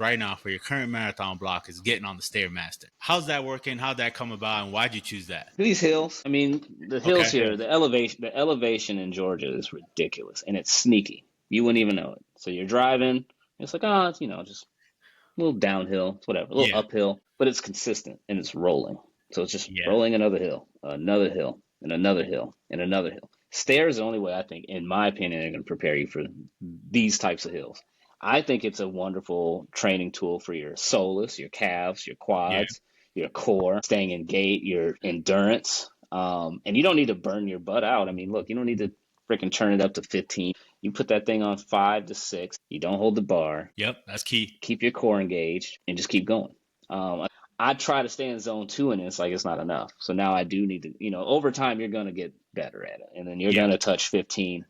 right now for your current marathon block is getting on the Stairmaster. How's that working? How'd that come about, and why'd you choose that? These hills, I mean, the hills Okay, here, hills. the elevation in Georgia is ridiculous, and it's sneaky. You wouldn't even know it. So you're driving, it's like, oh, it's, just a little downhill, it's whatever, a little Yeah, uphill, but it's consistent and it's rolling. So it's just yeah, rolling another hill, and another hill, and another hill. Stairs are the only way I think, in my opinion, are going to prepare you for these types of hills. I think it's a wonderful training tool for your soleus, your calves, your yeah. quads, your core, staying in gait, your endurance. And you don't need to burn your butt out. I mean, look, you don't need to freaking turn it up to 15. You put that thing on 5 to 6. You don't hold the bar. Yep, that's key. Keep your core engaged and just keep going. I try to stay in zone two, and it's like it's not enough. So now I do need to, over time you're gonna get better at it, and then you're Yeah. gonna touch 15.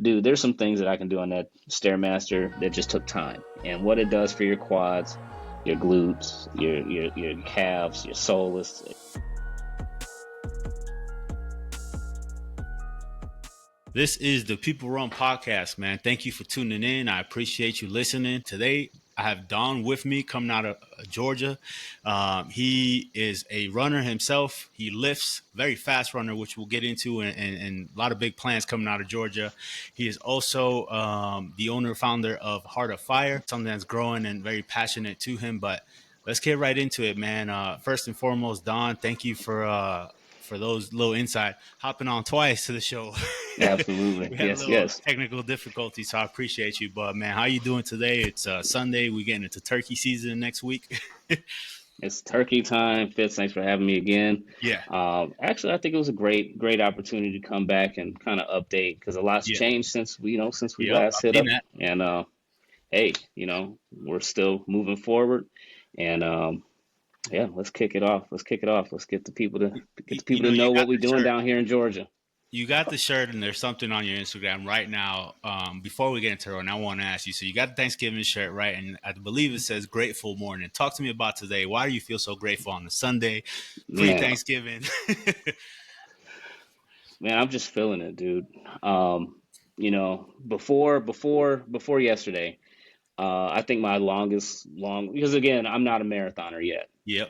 Dude, there's some things that I can do on that Stairmaster that just took time, and what it does for your quads, your glutes, your calves, your soleus. This is the People Run podcast, man. Thank you for tuning in. I appreciate you listening. Today, I have Don with me coming out of Georgia. He is a runner himself. He lifts, very fast runner, which we'll get into, and a lot of big plans coming out of Georgia. He is also the owner, founder of Heart of Fire, something that's growing and very passionate to him. But let's get right into it, man. First and foremost, Don, thank you for those little insight, hopping on twice to the show. Absolutely, We had a yes, little yes. technical difficulty, so I appreciate you. But man, how you doing today? It's Sunday. We getting into turkey season next week. It's turkey time. Fitz, thanks for having me again. Yeah, Actually, I think it was a great opportunity to come back and kind of update because a lot's yeah, changed since we yep. last I've hit seen up. that. And hey, we're still moving forward. And yeah, let's kick it off. Let's kick it off. Let's get the people to You know got what we're the doing shirt. down here in Georgia. You got the shirt, and there's something on your Instagram right now. Before we get into it, and I want to ask you. So you got the Thanksgiving shirt, right? And I believe it says "Grateful Morning." Talk to me about today. Why do you feel so grateful on the Sunday, Man, pre-Thanksgiving? man, I'm just feeling it, dude. Before yesterday, I think my because again, I'm not a marathoner yet. Yep.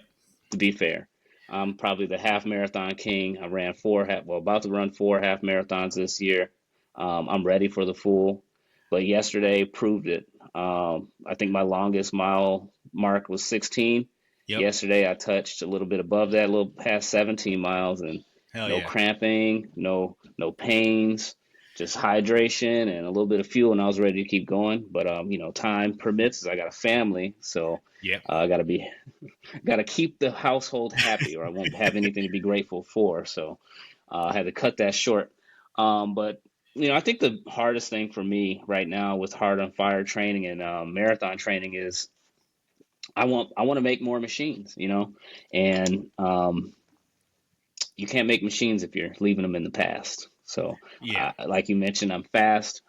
To be fair, I'm probably the half marathon king. I ran about to run 4 half marathons this year. I'm ready for the full, but yesterday proved it. I think my longest mile mark was 16. Yep. Yesterday I touched a little bit above that, a little past 17 miles, and Hell no yeah. cramping, no pains, just hydration and a little bit of fuel, and I was ready to keep going. But time permits. As I got a family, so Yep. I gotta keep the household happy, or I won't have anything to be grateful for. So I had to cut that short. But I think the hardest thing for me right now with Heart on Fire training and marathon training is I want to make more machines, and you can't make machines if you're leaving them in the past. So, Yeah. like you mentioned, I'm fast.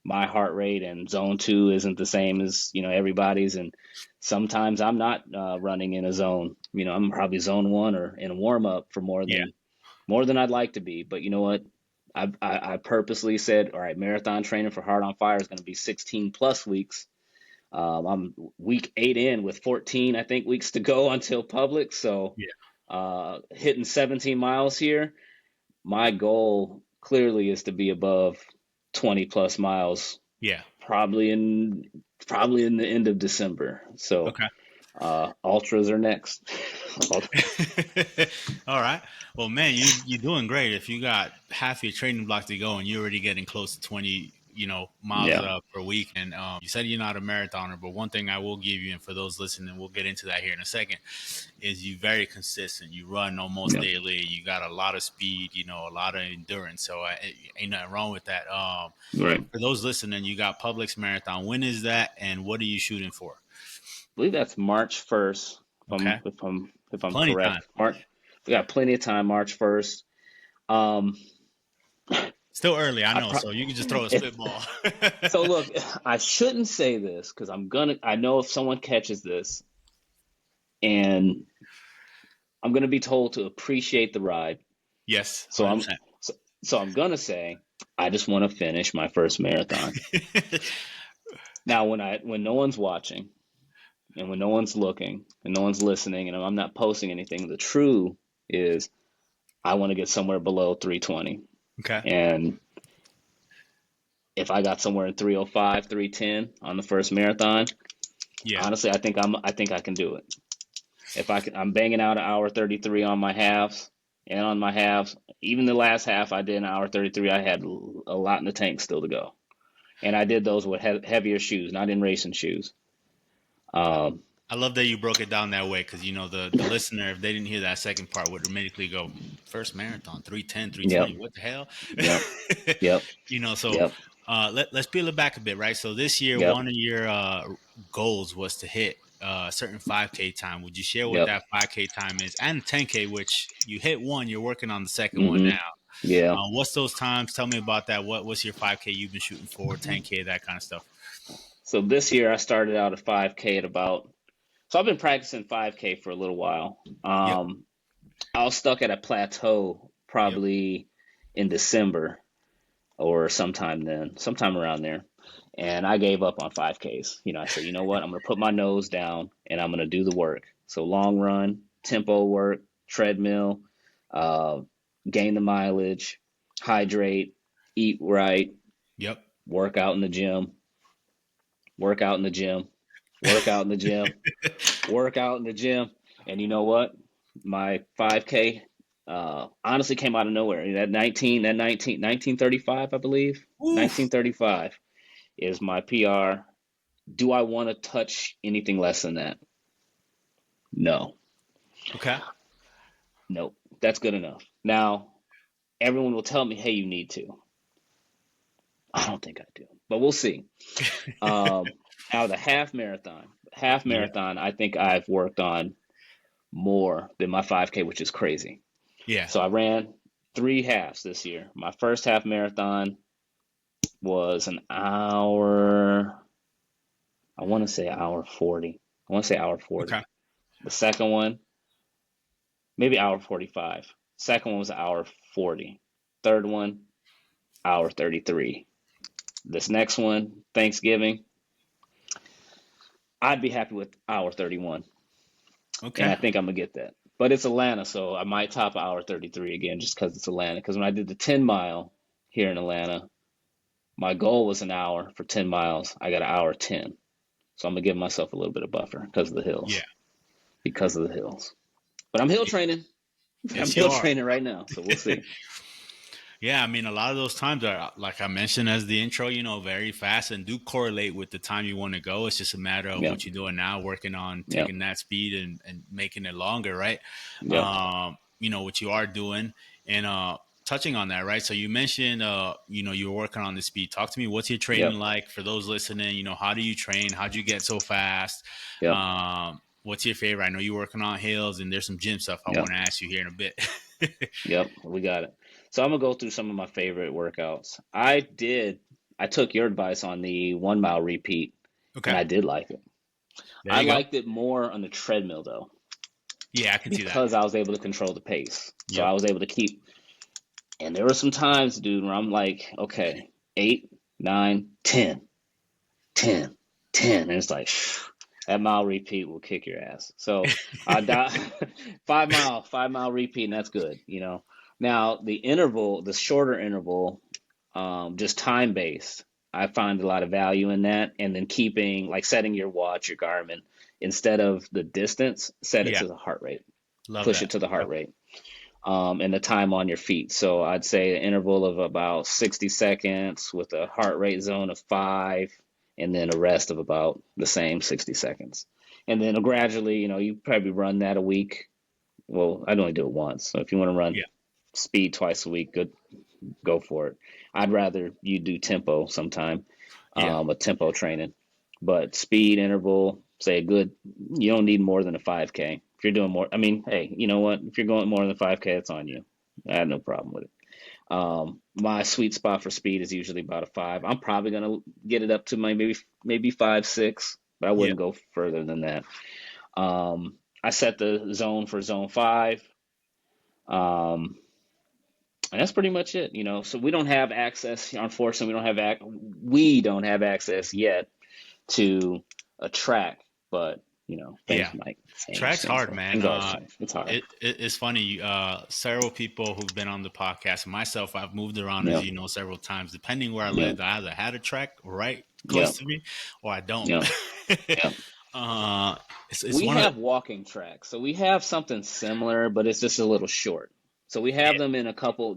My heart rate and zone two isn't the same as everybody's, and sometimes I'm not running in a zone. I'm probably zone one or in a warm up for Yeah. more than I'd like to be. But you know what? I purposely said, all right, marathon training for Heart on Fire is going to be 16 plus weeks. I'm week 8 in with 14, I think, weeks to go until public. So Yeah. hitting 17 miles here. My goal clearly is to be above 20 plus miles, Yeah. probably in the end of December. So Okay. ultras are next. All right. Well, man, you're doing great. If you got half your training block to go and you're already getting close to 20, miles Yeah, per week, and you said you're not a marathoner, but one thing I will give you, and for those listening, we'll get into that here in a second, is you very consistent. You run almost yeah. daily. You got a lot of speed, a lot of endurance. So ain't nothing wrong with that. Right. For those listening, you got Publix Marathon. When is that, and what are you shooting for? I believe that's March 1st. Okay. If I'm Plenty of time. correct, March. We got plenty of time. March 1st. Um, Still early, I I know, pro- so you can just throw a if, spitball. so look, I shouldn't say this because I know if someone catches this, and I'm gonna be told to appreciate the ride. Yes, So I'm 100%. so I'm gonna say I just want to finish my first marathon. Now, when no one's watching and when no one's looking and no one's listening and I'm not posting anything, the true is I want to get somewhere below 320. Okay. And if I got somewhere in 305, 310 on the first marathon, Yeah. honestly, I think I can do it. If I can, I'm banging out an hour 33 on my halves and on my halves. Even the last half I did an hour 33. I had a lot in the tank still to go. And I did those with heavier shoes, not in racing shoes. Um, I love that you broke it down that way because the listener, if they didn't hear that second part, would immediately go first marathon 310, three yep, twenty. What the hell? yep, yep, So yep, let's peel it back a bit, right? So this year, yep, one of your goals was to hit a certain 5K time. Would you share what yep. that 5K time is, and 10K, which you hit one, you're working on the second one hmm now. Yeah. What's those times? Tell me about that. What's your 5K you've been shooting for? 10K, that kind of stuff. So this year I started out at 5K at about. So I've been practicing 5K for a little while. Yep. I was stuck at a plateau Yep. probably in December or sometime around there. And I gave up on 5Ks. I said, you know what? I'm going to put my nose down and I'm going to do the work. So long run, tempo work, treadmill, uh, gain the mileage, hydrate, eat right, Yep. work out in the gym, work out in the gym, work out in the gym, work out in the gym. And you know what? My 5K honestly came out of nowhere. That 1935, I believe. Oof. 1935 is my PR. Do I want to touch anything less than that? No. Okay. Nope. That's good enough. Now, everyone will tell me, hey, you need to. I don't think I do, but we'll see. Um, Now, the half Yeah. marathon, I think I've worked on more than my 5K, which is crazy. Yeah. So I ran three halves this year. My first half marathon was an hour, I want to say hour 40. I want to say hour 40. Okay. The second one, maybe hour 45. Second one was hour 40. Third one, hour 33. This next one, Thanksgiving, I'd be happy with hour 31. And Okay. I think I'm going to get that. But it's Atlanta, so I might top hour 33 again just because it's Atlanta. Because when I did the 10 mile here in Atlanta, my goal was an hour for 10 miles. I got an hour 10. So I'm going to give myself a little bit of buffer because of the Yeah. hills. Because of the hills. But I'm hill training. I'm Yes, you hill are. training right now. So we'll see. Yeah, I mean, a lot of those times are, like I mentioned as the intro, very fast and do correlate with the time you want to go. It's just a matter of Yep. what you're doing now, working on Yep. taking that speed and making it longer, right? Yep. What you are doing and touching on that, right? So you mentioned, you're working on the speed. Talk to me. What's your training Yep. like for those listening? How do you train? How'd you get so fast? Yep. What's your favorite? I know you're working on hills and there's some gym stuff I Yep. want to ask you here in a bit. Yep. We got it. So I'm gonna go through some of my favorite workouts. I took your advice on the 1 mile repeat and Okay. I did like it. There I you go. liked it more on the treadmill though, Yeah, I can see that. because I was able to control the pace. So I Yep. was able to keep, and there were some times, dude, where I'm like, okay, 8, 9, 10, 10, 10. And it's like, that mile repeat will kick your ass. So I got 5 mile repeat, and that's good. Now the shorter interval, just time based, I find a lot of value in that. And then setting your watch, your Garmin, instead of the distance, set it Yeah. to the heart rate, Love push that. it to the heart Yep. rate, and the time on your feet. So I'd say an interval of about 60 seconds with a heart rate zone of 5, and then a rest of about the same 60 seconds. And then gradually, you probably run that a week. Well, I'd only do it once. So if you want to run Yeah. speed twice a week, good, go for it. I'd rather you do tempo sometime, Yeah. a tempo training. But speed interval, say a good, you don't need more than a 5K. If you're doing more, I mean, hey, you know what? If you're going more than 5K, it's on you. I have no problem with it. My sweet spot for speed is usually about a 5. I'm probably gonna get it up to maybe 5, 6, but I Yeah. wouldn't go further than that. I set the zone for zone 5. Um, and that's pretty much it. So we don't have access. Unfortunately, we don't have access yet to a track, but things Yeah. might change. Track's hard, man. Things always change. It's hard. It's funny. Several people who've been on the podcast, and myself, I've moved around, as Yep. you know, several times. Depending where I Yep. lived, I either had a track right close Yep. to me, or I don't. Yep. Yep. uh, it's We one of have walking tracks, so we have something similar, but it's just a little short. So we have yeah, them in a couple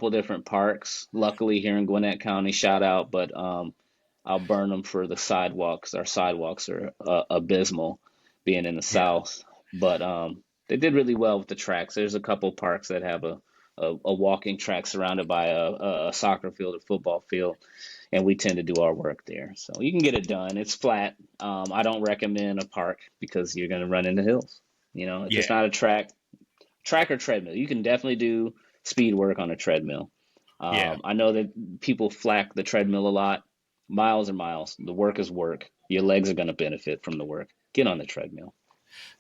different parks. Luckily, here in Gwinnett County, shout out, but I'll burn them for the sidewalks. Our sidewalks are abysmal, being in the yeah, south. But they did really well with the tracks. There's a couple parks that have a walking track surrounded by a soccer field or football field, and we tend to do our work there. So you can get it done. It's flat. I don't recommend a park because you're going to run into hills. If yeah, it's not a track or treadmill, you can definitely do speed work on a treadmill. yeah. I know that people flack the treadmill a lot. Miles are miles. The work is work. Your legs are going to benefit from the work. Get on the treadmill.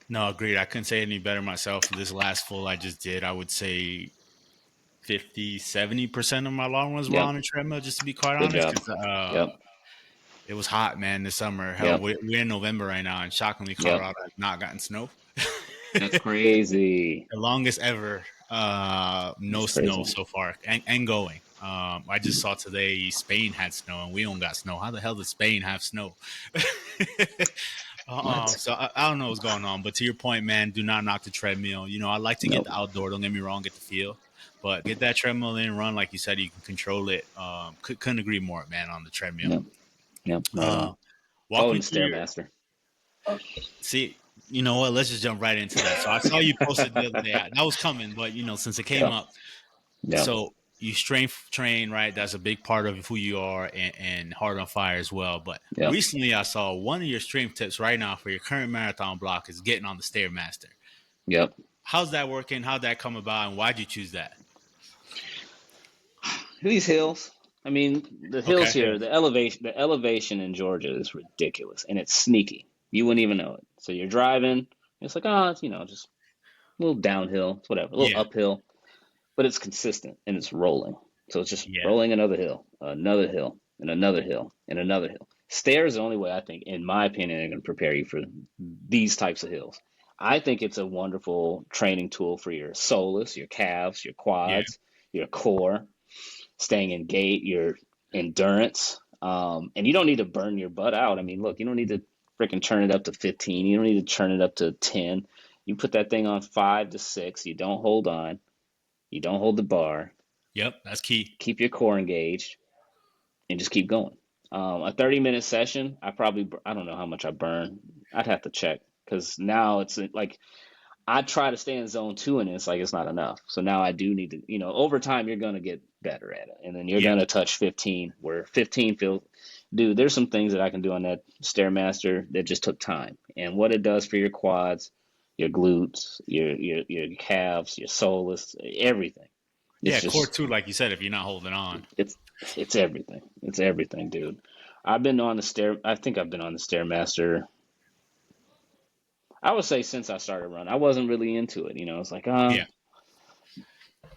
No, agreed. I couldn't say any better myself. This last full I just did, I would say 50, 70% of my long runs were Yep. on a treadmill, just to be quite Good honest, job. because Yep. it was hot, man, this summer. Hell, Yep. we're in November right now, and shockingly, Yep. Colorado has not gotten snow. That's crazy. The longest ever, no That's snow crazy. so far, and going. I just saw today Spain had snow, and we don't got snow. How the hell does Spain have snow? What? So I don't know what's going on, but to your point, man, do not knock the treadmill. I like to get Nope. the outdoor. Don't get me wrong, get the feel, but get that treadmill in, run like you said. You can control it. Couldn't agree more, man, on the treadmill. Yep. Yep. Right Uh, on. walk Oh, me and the through your Stairmaster. see. You know what? Let's just jump right into that. So I saw you posted the other day. That was coming, but since it came Yep. up, Yep. so you strength train, right? That's a big part of who you are, and Heart on Fire as well. But Yep. recently, I saw one of your strength tips right now for your current marathon block is getting on the Stairmaster. Yep. How's that working? How'd that come about, and why'd you choose that? These hills. I mean, the hills Okay, here, hills. the elevation in Georgia is ridiculous, and it's sneaky. You wouldn't even know it. So you're driving. It's like, oh, it's just a little downhill, it's whatever, a little Yeah, uphill, but it's consistent and it's rolling. So it's just yeah, rolling another hill, and another hill, and another hill. Stairs are the only way I think, in my opinion, are going to prepare you for these types of hills. I think it's a wonderful training tool for your soleus, your calves, your yeah, quads, your core, staying in gait, your endurance. And you don't need to burn your butt out. I mean, look, you don't need to freaking turn it up to 15. You don't need to turn it up to 10. You put that thing on 5 to 6. You don't hold on. You don't hold the bar. yep. That's key. Keep your core engaged and just keep going. A 30-minute session, I don't know how much I burn. I'd have to check because now it's like I try to stay in zone two and it's like it's not enough. So now I do need to, over time you're going to get better at it. And then you're Yeah, going to touch 15 where 15 feels, dude, there's some things that I can do on that Stairmaster that just took time. And what it does for your quads, your glutes, your calves, your soleus, everything. It's yeah. Core just, two, like you said, if you're not holding on. it's, it's everything. It's everything, dude. I think I've been on the Stairmaster, I would say since I started running. I wasn't really into it. It's like, Yeah,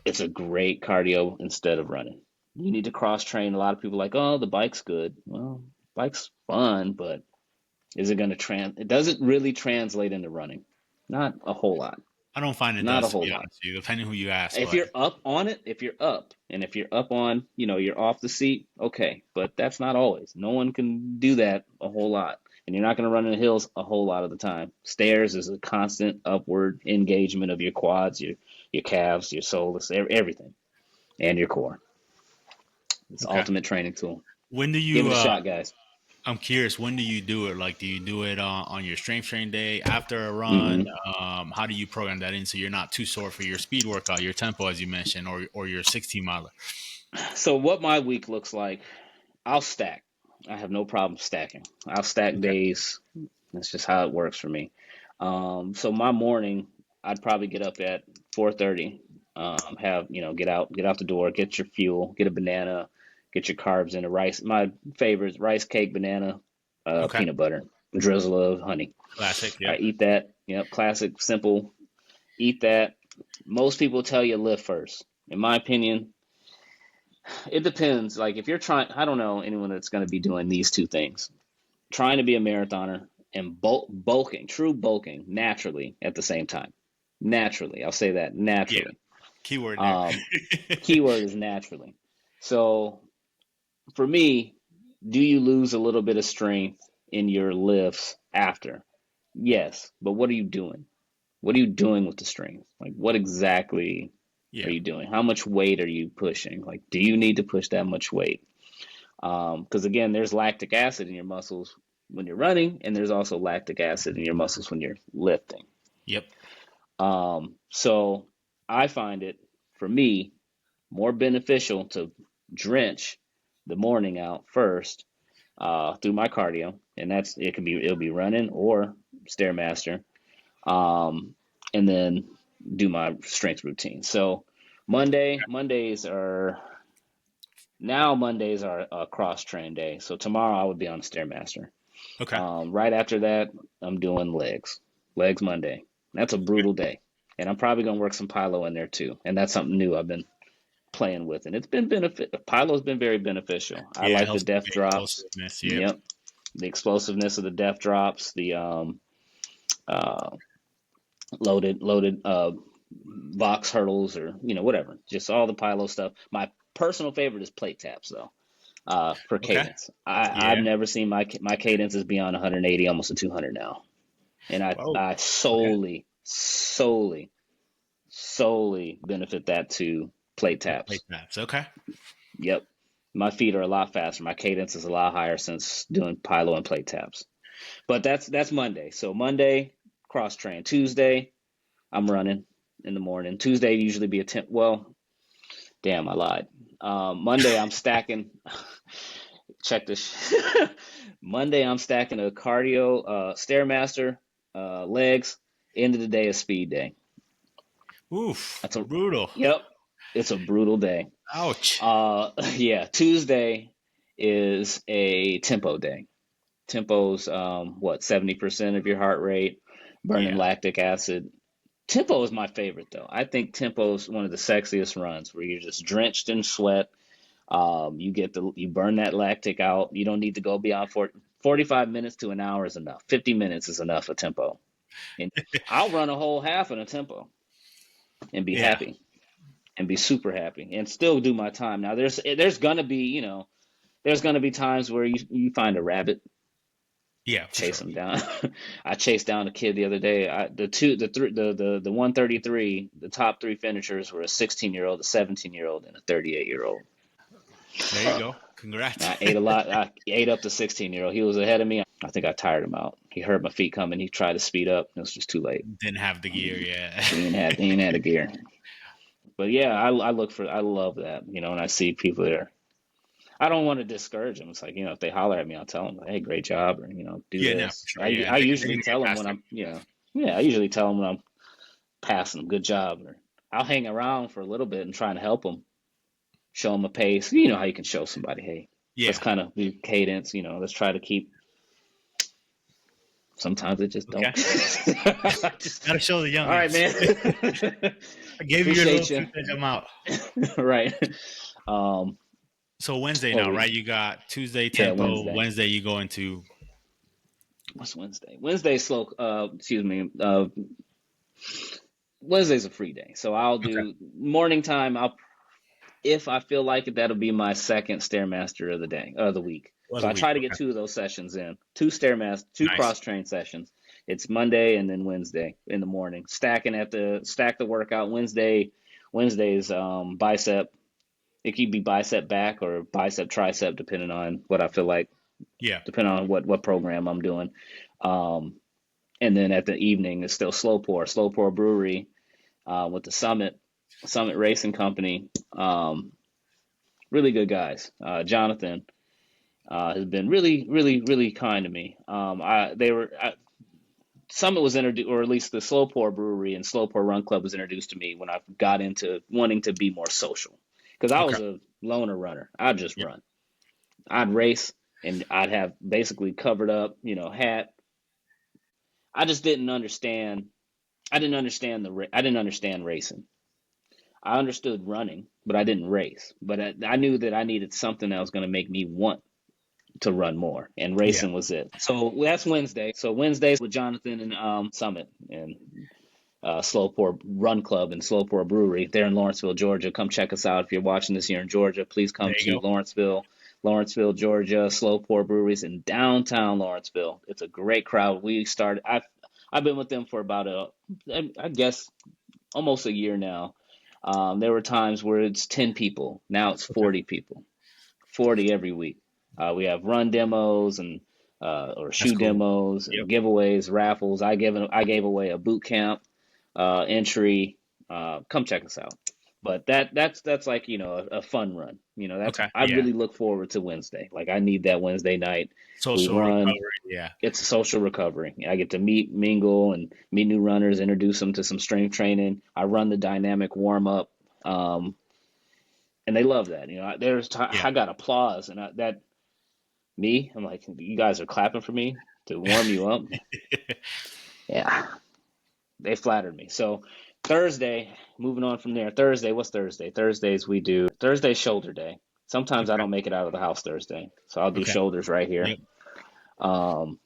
it's a great cardio instead of running. You need to cross train. A lot of people are like, oh, the bike's good. Well, bike's fun, but is it going to does it really translate into running? Not a whole lot. I don't find it Not a does, to whole be lot. honest with you, depending who you ask. If But you're up on it, if you're up on, you're off the seat, okay. But that's not always. No one can do that a whole lot. And you're not going to run in the hills a whole lot of the time. Stairs is a constant upward engagement of your quads, your calves, your soleus, everything, and your core. It's the okay, ultimate training tool. when do Give you? it a shot, guys. I'm curious. When do you do it? Like, do you do it on your strength training day after a run? hmm How do you program that in so you're not too sore for your speed workout, your tempo, as you mentioned, or your 16 miler? So what my week looks like, I'll stack. I have no problem stacking. I'll stack Okay. days. That's just how it works for me. So my morning, I'd probably get up at 4:30. Have get out the door, get your fuel, get a banana, get your carbs in a rice. My favorite is rice cake, banana, Okay. peanut butter, drizzle of honey. Classic. I Yep. eat that. Classic, simple. Eat that. Most people tell you lift first. In my opinion, it depends. Like if you're trying, I don't know anyone that's going to be doing these two things. trying to be a marathoner and bulking, true bulking naturally at the same time. Naturally, I'll say that Yeah. naturally. Keyword there. Um, Keyword is naturally. So for me, do you lose a little bit of strength in your lifts after? Yes, but what are you doing? What are you doing with the strength? Like, what exactly are Yeah. you doing? How much weight are you pushing? Like, do you need to push that much weight? Because again, there's lactic acid in your muscles when you're running, and there's also lactic acid in your muscles when you're lifting. Yep. So I find it, for me, more beneficial to drench the morning out first through my cardio, and it'll be running or stairmaster, and then do my strength routine. So Mondays are a cross train day. So tomorrow I would be on a stairmaster. Okay. Right after that, I'm doing legs Monday. That's a brutal day, and I'm probably gonna work some Pilo in there too. And that's something new I've been playing with, and it's been Pilo's been very beneficial. I Yeah, it like the helps with depth the drops. explosiveness. Yep. Yep, the explosiveness of the depth drops, the uh, loaded box hurdles, or whatever, just all the Pilo stuff. My personal favorite is plate taps though. For Okay. cadence, I've Yeah. never seen my cadences beyond 180, almost to 200 now, and Oh. I Okay. solely benefit that to plate The plate taps. taps. Okay. Yep. My feet are a lot faster. My cadence is a lot higher since doing Pilo and plate taps. But that's Monday. So Monday, cross train. Tuesday, I'm running in the morning. Tuesday usually be a temp. Well, damn, I lied. Monday, I'm stacking. Check this. Monday, I'm stacking a cardio, stairmaster, legs. End of the day is speed day. Oof. That's a Brutal. Yep. It's a brutal day. Ouch. Yeah. Tuesday is a tempo day. Tempo's what, 70% of your heart rate, burning Yeah. lactic acid. Tempo is my favorite though. I think tempo is one of the sexiest runs where you're just drenched in sweat. You burn that lactic out. You don't need to go beyond 45 minutes to an hour is enough. 50 minutes is enough for tempo. And I'll run a whole half in a tempo and be Yeah. happy and be super happy and still do my time. Now there's gonna be, there's gonna be times where you find a rabbit, Yeah, for chase sure. him down. I chased down a kid the other day. The 133, the top three finishers were a 16-year-old, a 17-year-old, and a 38-year-old. There you go. Congrats. I ate a lot. I ate up the 16-year-old. He was ahead of me. I think I tired him out. He heard my feet coming. He tried to speed up. It was just too late. Didn't have the gear. Yeah. He ain't had a gear. But yeah, I love that. And I see people there. I don't want to discourage them. It's like, if they holler at me, I'll tell them, hey, great job, or, do Yeah. No, for this. sure. Yeah. I They're usually gonna get tell them past when it. I usually tell them when I'm passing them, good job. Or I'll hang around for a little bit and try to help them, show them a pace. You know how you can show somebody, hey, let's Yeah. kind of do cadence, let's try to keep. Sometimes it just don't. Okay. Gotta show the All right, youngins. man. I gave you your little Appreciate you. 2 cents. I'm out. Right. Um, So Wednesday what now, we? right? You got Tuesday Yeah, tempo. Wednesday. Wednesday you go into. What's Wednesday? Wednesday slow. Excuse me. Wednesday's a free day, so I'll Okay. do morning time. If I feel like it, that'll be my second stairmaster of the day, of the week. So Other I week. try to get Okay. two of those sessions in. Two Nice. cross train sessions. It's Monday and then Wednesday in the morning. Stack the workout. Wednesday's bicep. It could be bicep back or bicep tricep, depending on what I feel like, Yeah. depending on what program I'm doing. Um, and then at the evening, it's still Slow Pour Brewery with the Summit Racing Company. Really good guys. Jonathan has been really, really, really kind to me. Summit was introduced, or at least the Slow Pour Brewery and Slow Pour Run Club was introduced to me when I got into wanting to be more social. Because I Okay. was a loner runner. I'd just Yep. run. I'd race and I'd have basically covered up, hat. I just didn't understand. I didn't understand racing. I understood running, but I didn't race. But I knew that I needed something that was going to make me want to run more, and Yeah. racing was it. So that's Wednesday. So Wednesdays with Jonathan and Summit and Slow Pour Run Club and Slow Pour Brewery. They're in Lawrenceville, Georgia. Come check us out if you're watching this here in Georgia. Please There come you to go. Lawrenceville, Georgia. Slow Pour Breweries in downtown Lawrenceville. It's a great crowd. I've been with them for about I guess almost a year now. There were times where it's 10 people. Now it's Okay. 40 people. 40 every week. We have run demos and or That's shoe cool. demos Yep. and giveaways, raffles. I gave away a boot camp entry. Come check us out. But that's like a fun run. Okay. I Yeah. really look forward to Wednesday. Like I need that Wednesday night. We Social run. recovery. Yeah. It's a social recovery. I get to mingle, and meet new runners, introduce them to some strength training. I run the dynamic warm up. Um, and they love that. Yeah. I got applause, and I'm like, you guys are clapping for me to warm you up. Yeah, they flattered me. So Thursday, moving on from there. Thursday, what's Thursday? Thursday shoulder day. Sometimes I Okay. don't make it out of the house Thursday, so I'll do Okay. shoulders right here. Yep. Um,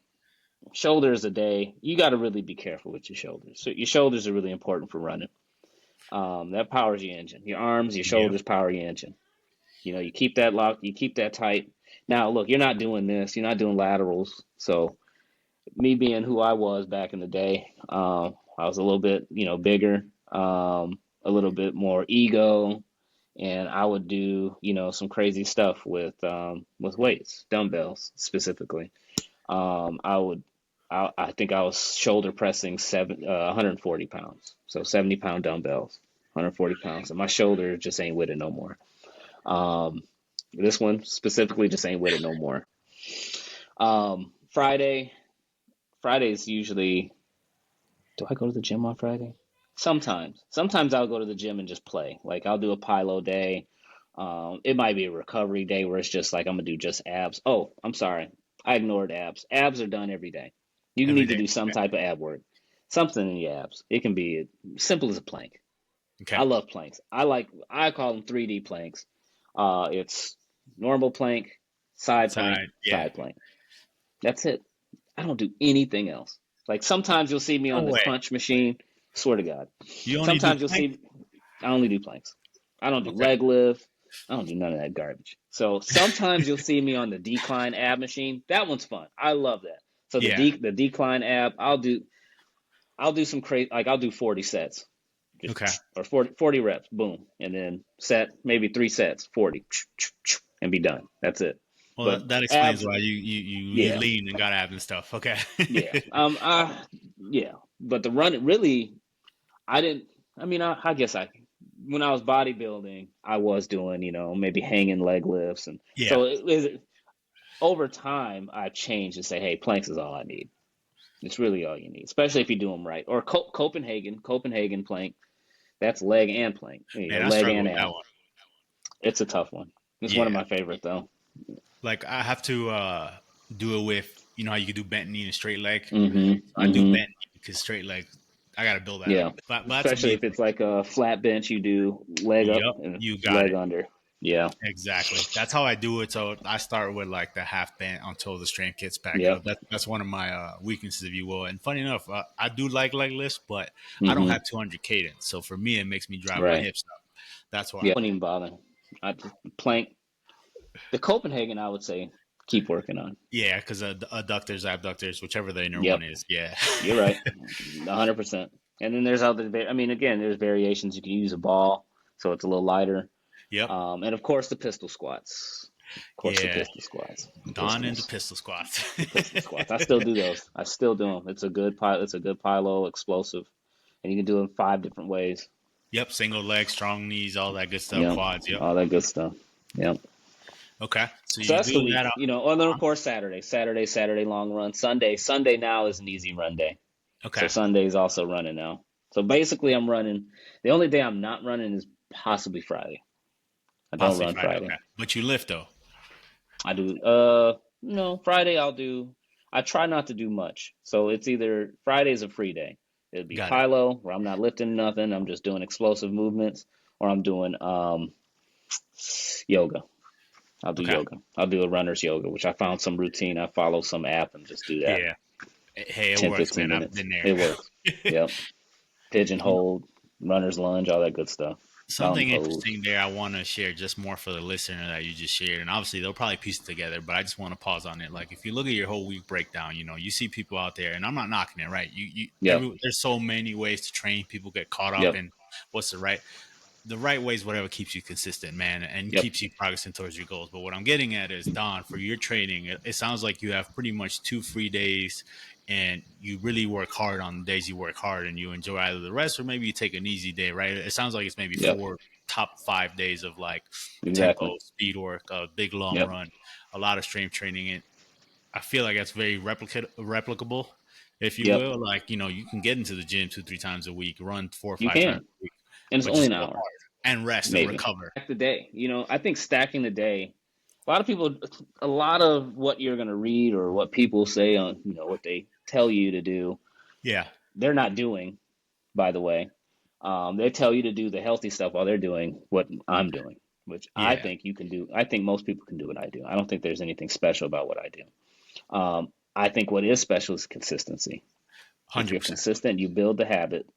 Shoulders a day. You got to really be careful with your shoulders. So your shoulders are really important for running. That powers your engine. Your arms, your Yep. shoulders power your engine. You keep that locked, you keep that tight. Now, look, you're not doing this, you're not doing laterals. So, me being who I was back in the day, I was a little bit, bigger, a little bit more ego, and I would do, some crazy stuff with weights, dumbbells specifically. I would, I think I was shoulder pressing 140 pounds, so 70-pound dumbbells, 140 pounds, and my shoulder just ain't with it no more. Um, this one specifically just ain't with it no more. Um, Friday, Friday's usually. Do I go to the gym on Friday? Sometimes. Sometimes I'll go to the gym and just play. Like I'll do a pylo day. It might be a recovery day where it's just like I'm gonna do just abs. Oh, I'm sorry. I ignored abs. Abs are done every day. You Every need to day. do some Okay. type of ab work. Something in your abs. It can be simple as a plank. I Okay. love planks. I call them 3D planks. It's normal plank, Side. Yeah. side plank. That's it. I don't do anything else. Like sometimes you'll see me No on the way. crunch machine. Swear to God. You only do Sometimes you'll plank? see. I only do planks. I don't do Okay. leg lift. I don't do none of that garbage. So sometimes you'll see me on the decline ab machine. That one's fun. I love that. So Yeah. the decline ab, I'll do some crazy, like I'll do 40 sets, just Okay. or 40 reps, boom, and then set maybe 3 sets, 40, and be done. That's it. Well, But that explains abs, why you yeah, lean and got abs and stuff. Okay. yeah, yeah. But the run, really, I didn't. I mean, I guess when I was bodybuilding, I was doing, maybe hanging leg lifts, and Yeah. so over time, I've changed to say, hey, planks is all I need. It's really all you need, especially if you do them right. Or Copenhagen plank. That's leg and plank, Man, I leg struggle and with that ab. one. It's a tough one. It's one of Yeah. my favorite though. Like I have to do it with how you can do bent knee and straight leg. Mm-hmm. I do Mm-hmm. bent knee because straight leg I gotta build that Yeah. up. But that's Especially me. if it's like a flat bench, you do leg up Yep, and you got leg it. under. Yeah. Exactly. That's how I do it. So I start with like the half bent until the strength gets back Yep. up. That's one of my weaknesses, if you will. And funny enough, I do like leg lifts, but I don't Mm-hmm. have 200 cadence. So for me, it makes me drive my Right. hips up. That's Yeah. why. Don't even bother. I just plank. The Copenhagen, I would say, keep working on. Yeah, because adductors, abductors, whichever the inner one Yep. is. Yeah. You're right. 100%. And then there's I mean, again, there's variations. You can use a ball, so it's a little lighter. Yep. And of course, the pistol squats. Of course, the Yeah. pistol squats. The Don into pistols. pistol squats. The pistol squats. I still do those. I still do them. It's a good pilo, explosive, and you can do them 5 different ways. Yep. Single leg, strong knees, all that good stuff. Yep. Quads. Yep. All that good stuff. Yep. Okay. So So you that's the do week, that. and then of course Saturday long run. Sunday now is an easy run day. So Okay. Sunday is also running now. So basically, I'm running. The only day I'm not running is possibly Friday. I don't Possibly run Friday. Friday. Okay. But you lift though. I do. No, Friday I'll do. I try not to do much. So it's either Friday's a free day. It'll be Got it. pylo where I'm not lifting nothing. I'm just doing explosive movements, or I'm doing yoga. I'll do Okay. yoga. I'll do a runner's yoga, which I found some routine. I follow some app and just do that Yeah. Hey, it 10, works, 15 man. I've minutes. been there. It works. Yep. Pigeon hold, runner's lunge, all that good stuff. Mountain Something pose. interesting there I want to share just more for the listener that you just shared. And obviously they'll probably piece it together, but I just want to pause on it. Like if you look at your whole week breakdown, you see people out there and I'm not knocking it, right? Yep. There's so many ways to train. People get caught up Yep. in what's the right way is whatever keeps you consistent, man, and Yep. keeps you progressing towards your goals. But what I'm getting at is, Don, for your training, it sounds like you have pretty much 2 free days, and you really work hard on the days you work hard, and you enjoy either the rest or maybe you take an easy day, right? It sounds like it's maybe Yep. 4 top 5 days of like Exactly. tempo, speed work, a big long Yep. run, a lot of strength training. And I feel like that's very replicable, if you Yep. will. Like, you can get into the gym 2, 3 times a week, run four or You five times can. a week, And it's but only just an go hour, hard and rest and maybe. recover. Stack the day. I think stacking the day. A lot of people, a lot of what you're going to read or what people say on, what they tell you to do, Yeah. they're not doing, by the way. They tell you to do the healthy stuff while they're doing what I'm doing, which I Yeah. think you can do. I think most people can do what I do. I don't think there's anything special about what I do. I think what is special is consistency. If you're 100%. consistent, you build the habit,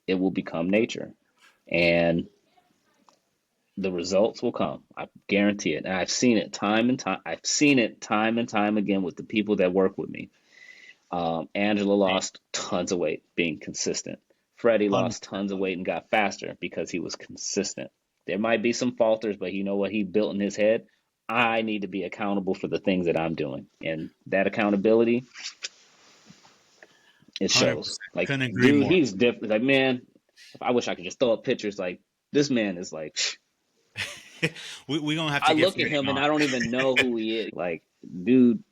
it will become nature. And the results will come. I guarantee it. And I've seen it time and time. I've seen it time and time again with the people that work with me. Angela lost tons of weight being consistent. Freddie lost 100%. tons of weight and got faster because he was consistent. There might be some falters, but you know what he built in his head? I need to be accountable for the things that I'm doing. And that accountability, it shows. 100%. Like, Couldn't agree dude, more. he's different. Like, man, I wish I could just throw up pictures. Like, this man is like, We going to have I to get look at Freddie him and on. I don't even know who he is. Like, dude,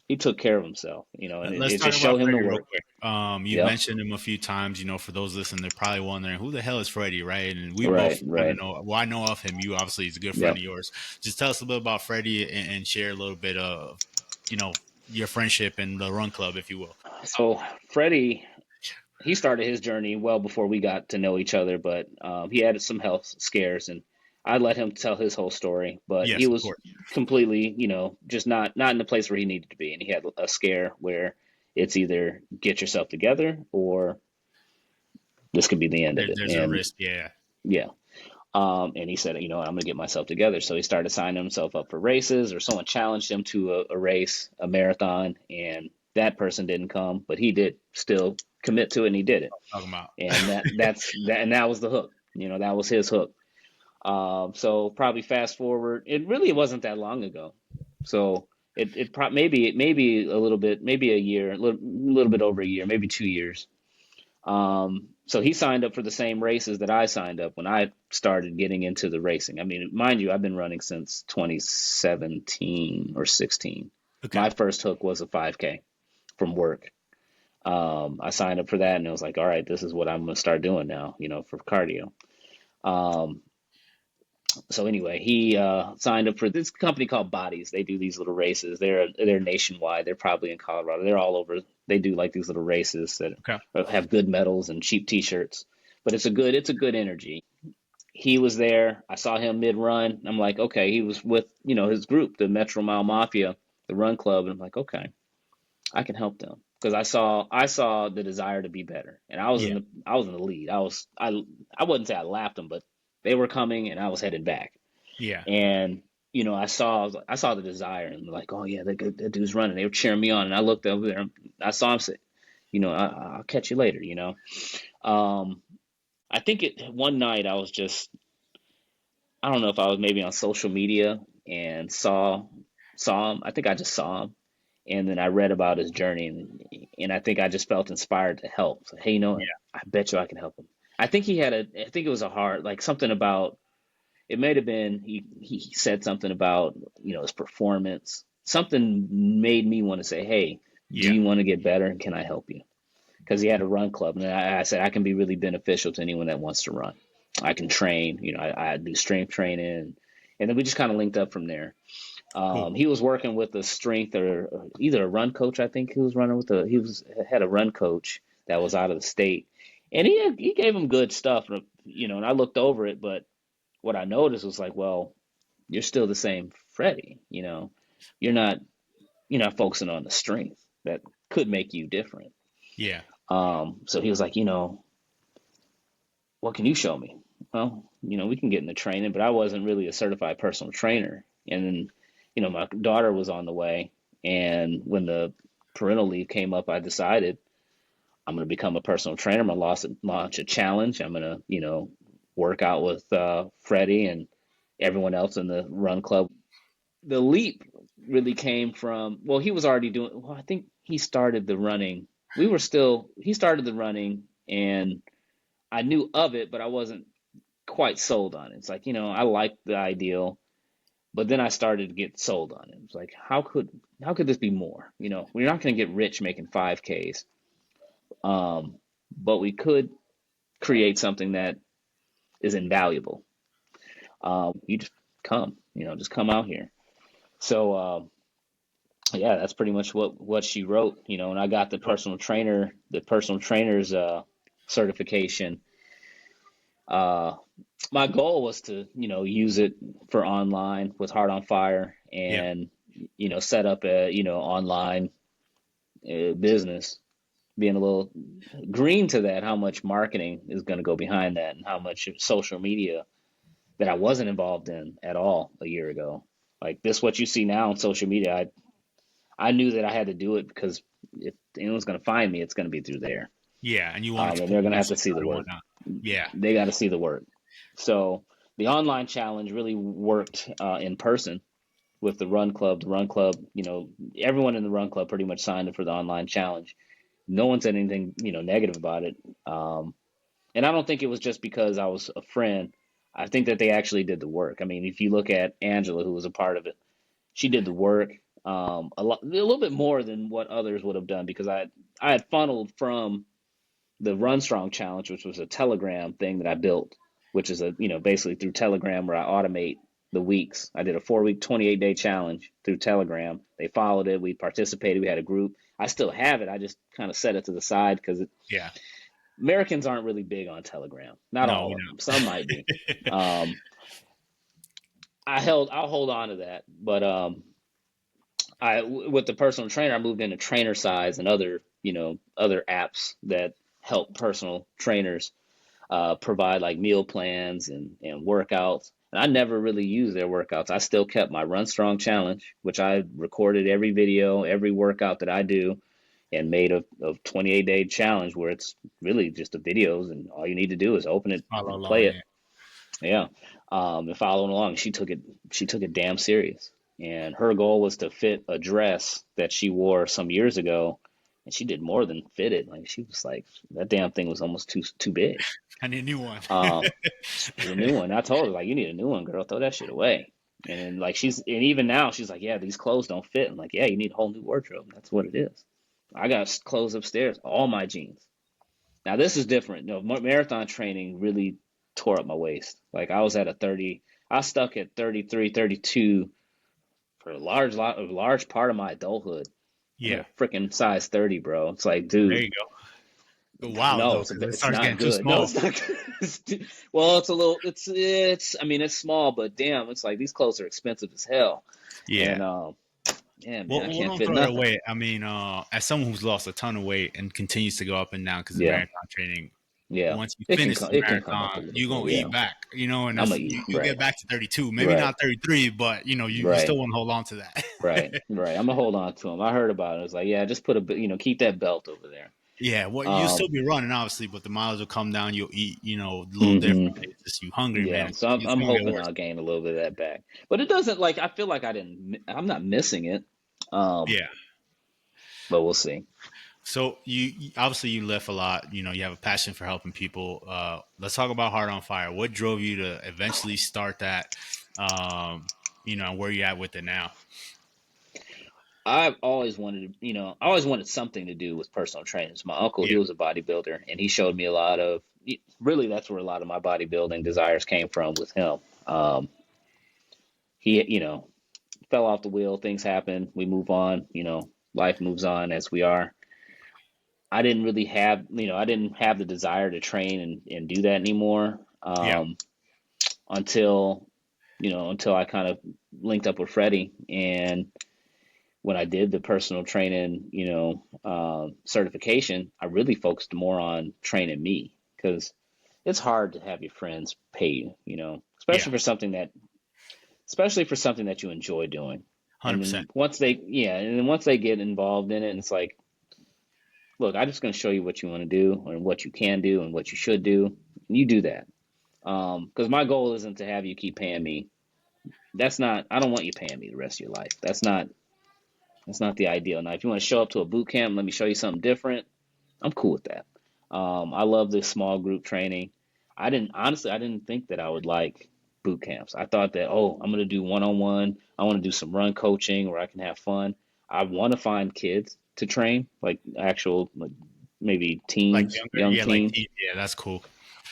he took care of himself, and Let's it talk just about showed him the Freddie real work. quick. You've Yep. mentioned him a few times. For those listening, they're probably wondering who the hell is Freddie, right? And we Right, both kind of right. know. Well, I know of him. You obviously he's a good friend Yep. of yours. Just tell us a little about Freddie and share a little bit of, you know, your friendship and the Run Club, if you will. So Freddie, he started his journey well before we got to know each other, but he had some health scares, and I let him tell his whole story. But he Yes, of was course. completely, just not in the place where he needed to be, and he had a scare where it's either get yourself together or this could be the end of it. There's a And risk. Yeah. yeah, and he said, I'm going to get myself together. So he started signing himself up for races, or someone challenged him to a race, a marathon, and that person didn't come, but he did still commit to it, and he did it. Talking about. And that was the hook. That was his hook. So probably fast forward, it really wasn't that long ago. So maybe a little bit, maybe a year, a little bit over a year, maybe 2 years. So he signed up for the same races that I signed up when I started getting into the racing. I mean, mind you, I've been running since 2017 or 16. Okay. My first hook was a 5K from work. I signed up for that and it was like, all right, this is what I'm going to start doing now, for cardio. Um, so anyway, he signed up for this company called Bodies. They do these little races. They're nationwide. They're probably in Colorado. They're all over. They do like these little races that Okay. have good medals and cheap T-shirts. But it's a good energy. He was there. I saw him mid-run. I'm like, okay. He was with his group, the Metro Mile Mafia, the Run Club, and I'm like, okay, I can help them because I saw the desire to be better, and Yeah. I was in the lead. I wouldn't say I lapped them, but they were coming, and I was headed back. Yeah. And I saw the desire, and like, oh yeah, that dude's running. They were cheering me on, and I looked over there. I saw him say, I'll catch you later. Um, I think one night I was just, I don't know if I was maybe on social media and saw him. I think I just saw him, and then I read about his journey, and I think I just felt inspired to help. So, hey, what? Yeah. I bet you I can help him. I think it was a hard, like something about, it may have been, he said something about, his performance. Something made me want to say, hey, do Yeah. you want to get better and can I help you? Because he had a run club, and I said I can be really beneficial to anyone that wants to run. I can train, I do strength training, and then we just kind of linked up from there. Cool. He was working with a strength or either a run coach. I think he was running with had a run coach that was out of the state, and he gave him good stuff, and I looked over it, but what I noticed was like, well, you're still the same Freddie, you're not you're not focusing on the strength that could make you different. Yeah. So he was like, what can you show me? Well, we can get into training, but I wasn't really a certified personal trainer. And then, my daughter was on the way. And when the parental leave came up, I decided I'm going to become a personal trainer. I'm going to launch a challenge. I'm going to, work out with Freddie and everyone else in the run club. The leap really came from, well, he was already doing, well, I think he started the running. He started the running and I knew of it, but I wasn't quite sold on it. It's like, I liked the ideal, but then I started to get sold on it. It's like, how could this be more? We're not going to get rich making 5Ks, but we could create something that is invaluable. You just come out here. So yeah, that's pretty much what she wrote. And I got the personal trainer's certification. My goal was to, use it for online with Heart on Fire Yeah. and, set up a, online business, being a little green to that, how much marketing is going to go behind that and how much social media that I wasn't involved in at all a year ago. Like this, what you see now on social media, I knew that I had to do it because if anyone's going to find me, it's going to be through there. Yeah. And you wanted to And put they're the going to have to message see out the and work. whatnot. Yeah. They got to see the work. So the online challenge really worked in person with the run club. The run club, everyone in the run club pretty much signed up for the online challenge. No one said anything, negative about it. And I don't think it was just because I was a friend. I think that they actually did the work. I mean, if you look at Angela, who was a part of it, she did the work a little bit more than what others would have done because I had funneled from the Run Strong Challenge, which was a Telegram thing that I built, which is basically through Telegram where I automate the weeks. I did a 4-week, 28-day challenge through Telegram. They followed it. We participated. We had a group. I still have it. I just kind of set it to the side because Yeah. Americans aren't really big on Telegram. Not No, all we of them. Some might be. Um, I'll hold on to that. But with the personal trainer, I moved into Trainer Size and other apps that help personal trainers provide like meal plans and workouts. And I never really used their workouts. I still kept my Run Strong challenge, which I recorded every video, every workout that I do, and made a 28-day challenge where it's really just the videos, and all you need to do is open it follow and play along. it. Yeah, and following along. She took it damn serious, and her goal was to fit a dress that she wore some years ago, and she did more than fit it. Like she was like that damn thing was almost too big. I need a new one. Um, a new one. I told her like you need a new one, girl. Throw that shit away. And then like even now she's like, yeah, these clothes don't fit. I'm like, yeah, you need a whole new wardrobe. That's what it is. I got clothes upstairs, all my jeans. Now this is different. Marathon training really tore up my waist. Like I was at a 30, I stuck at 33, 32 for a large part of my adulthood. I'm Yeah. a freaking size 30, bro. It's like, There dude, you go. Wow, no, though, because it it's starts not getting too good. No, small. it's not good. Well, it's a little, I mean, it's small, but damn, it's like these clothes are expensive as hell. Yeah. And, yeah, man, I Well, can't don't fit throw it nothing. away. I mean, as someone who's lost a ton of weight and continues to go up and down because of Yeah, marathon training, yeah. once you It can finish come, the it can come up a marathon, little you're bit. gonna Yeah. eat back, and I'm that's gonna eat. you'll Right, get back to 32, maybe right, not 33, but you right. still want to hold on to that. Right. I'm gonna hold on to them. I heard about it. I was like, yeah, just put keep that belt over there. Yeah, well, you'll Um, still be running, obviously, but the mileage will come down. You'll eat, a little hmm different. It's just you hungry, man. Yeah. It's, So I'm, it's I'm gonna get hoping worse. I'll gain a little bit of that back, but it doesn't like I feel like I'm not missing it. Um, Yeah. but we'll see. So obviously you lift a lot. You have a passion for helping people. Let's talk about Heart on Fire. What drove you to eventually start that? And where you at with it now? I've always wanted to, I always wanted something to do with personal trainers. My uncle, he Yeah. was a bodybuilder, and he showed me a lot of. Really, that's where a lot of my bodybuilding desires came from with him. He, fell off the wheel. Things happen. We move on. Life moves on as we are. I didn't really have, I didn't have the desire to train and do that anymore Yeah. until until I kind of linked up with Freddie. And when I did the personal training, certification, I really focused more on training me because it's hard to have your friends pay you, Yeah, especially for something that you enjoy doing. And 100%. then once they get involved in it, and it's like, look, I'm just going to show you what you want to do and what you can do and what you should do. And you do that. Because my goal isn't to have you keep paying me. I don't want you paying me the rest of your life. That's not the ideal. Now, if you want to show up to a boot camp, let me show you something different. I'm cool with that. I love this small group training. I didn't think that I would like boot camps. I thought that, oh, I'm going to do one-on-one. I want to do some run coaching where I can have fun. I want to find kids to train, like actual, like maybe Like teens, younger, young yeah, like teens. yeah, that's cool.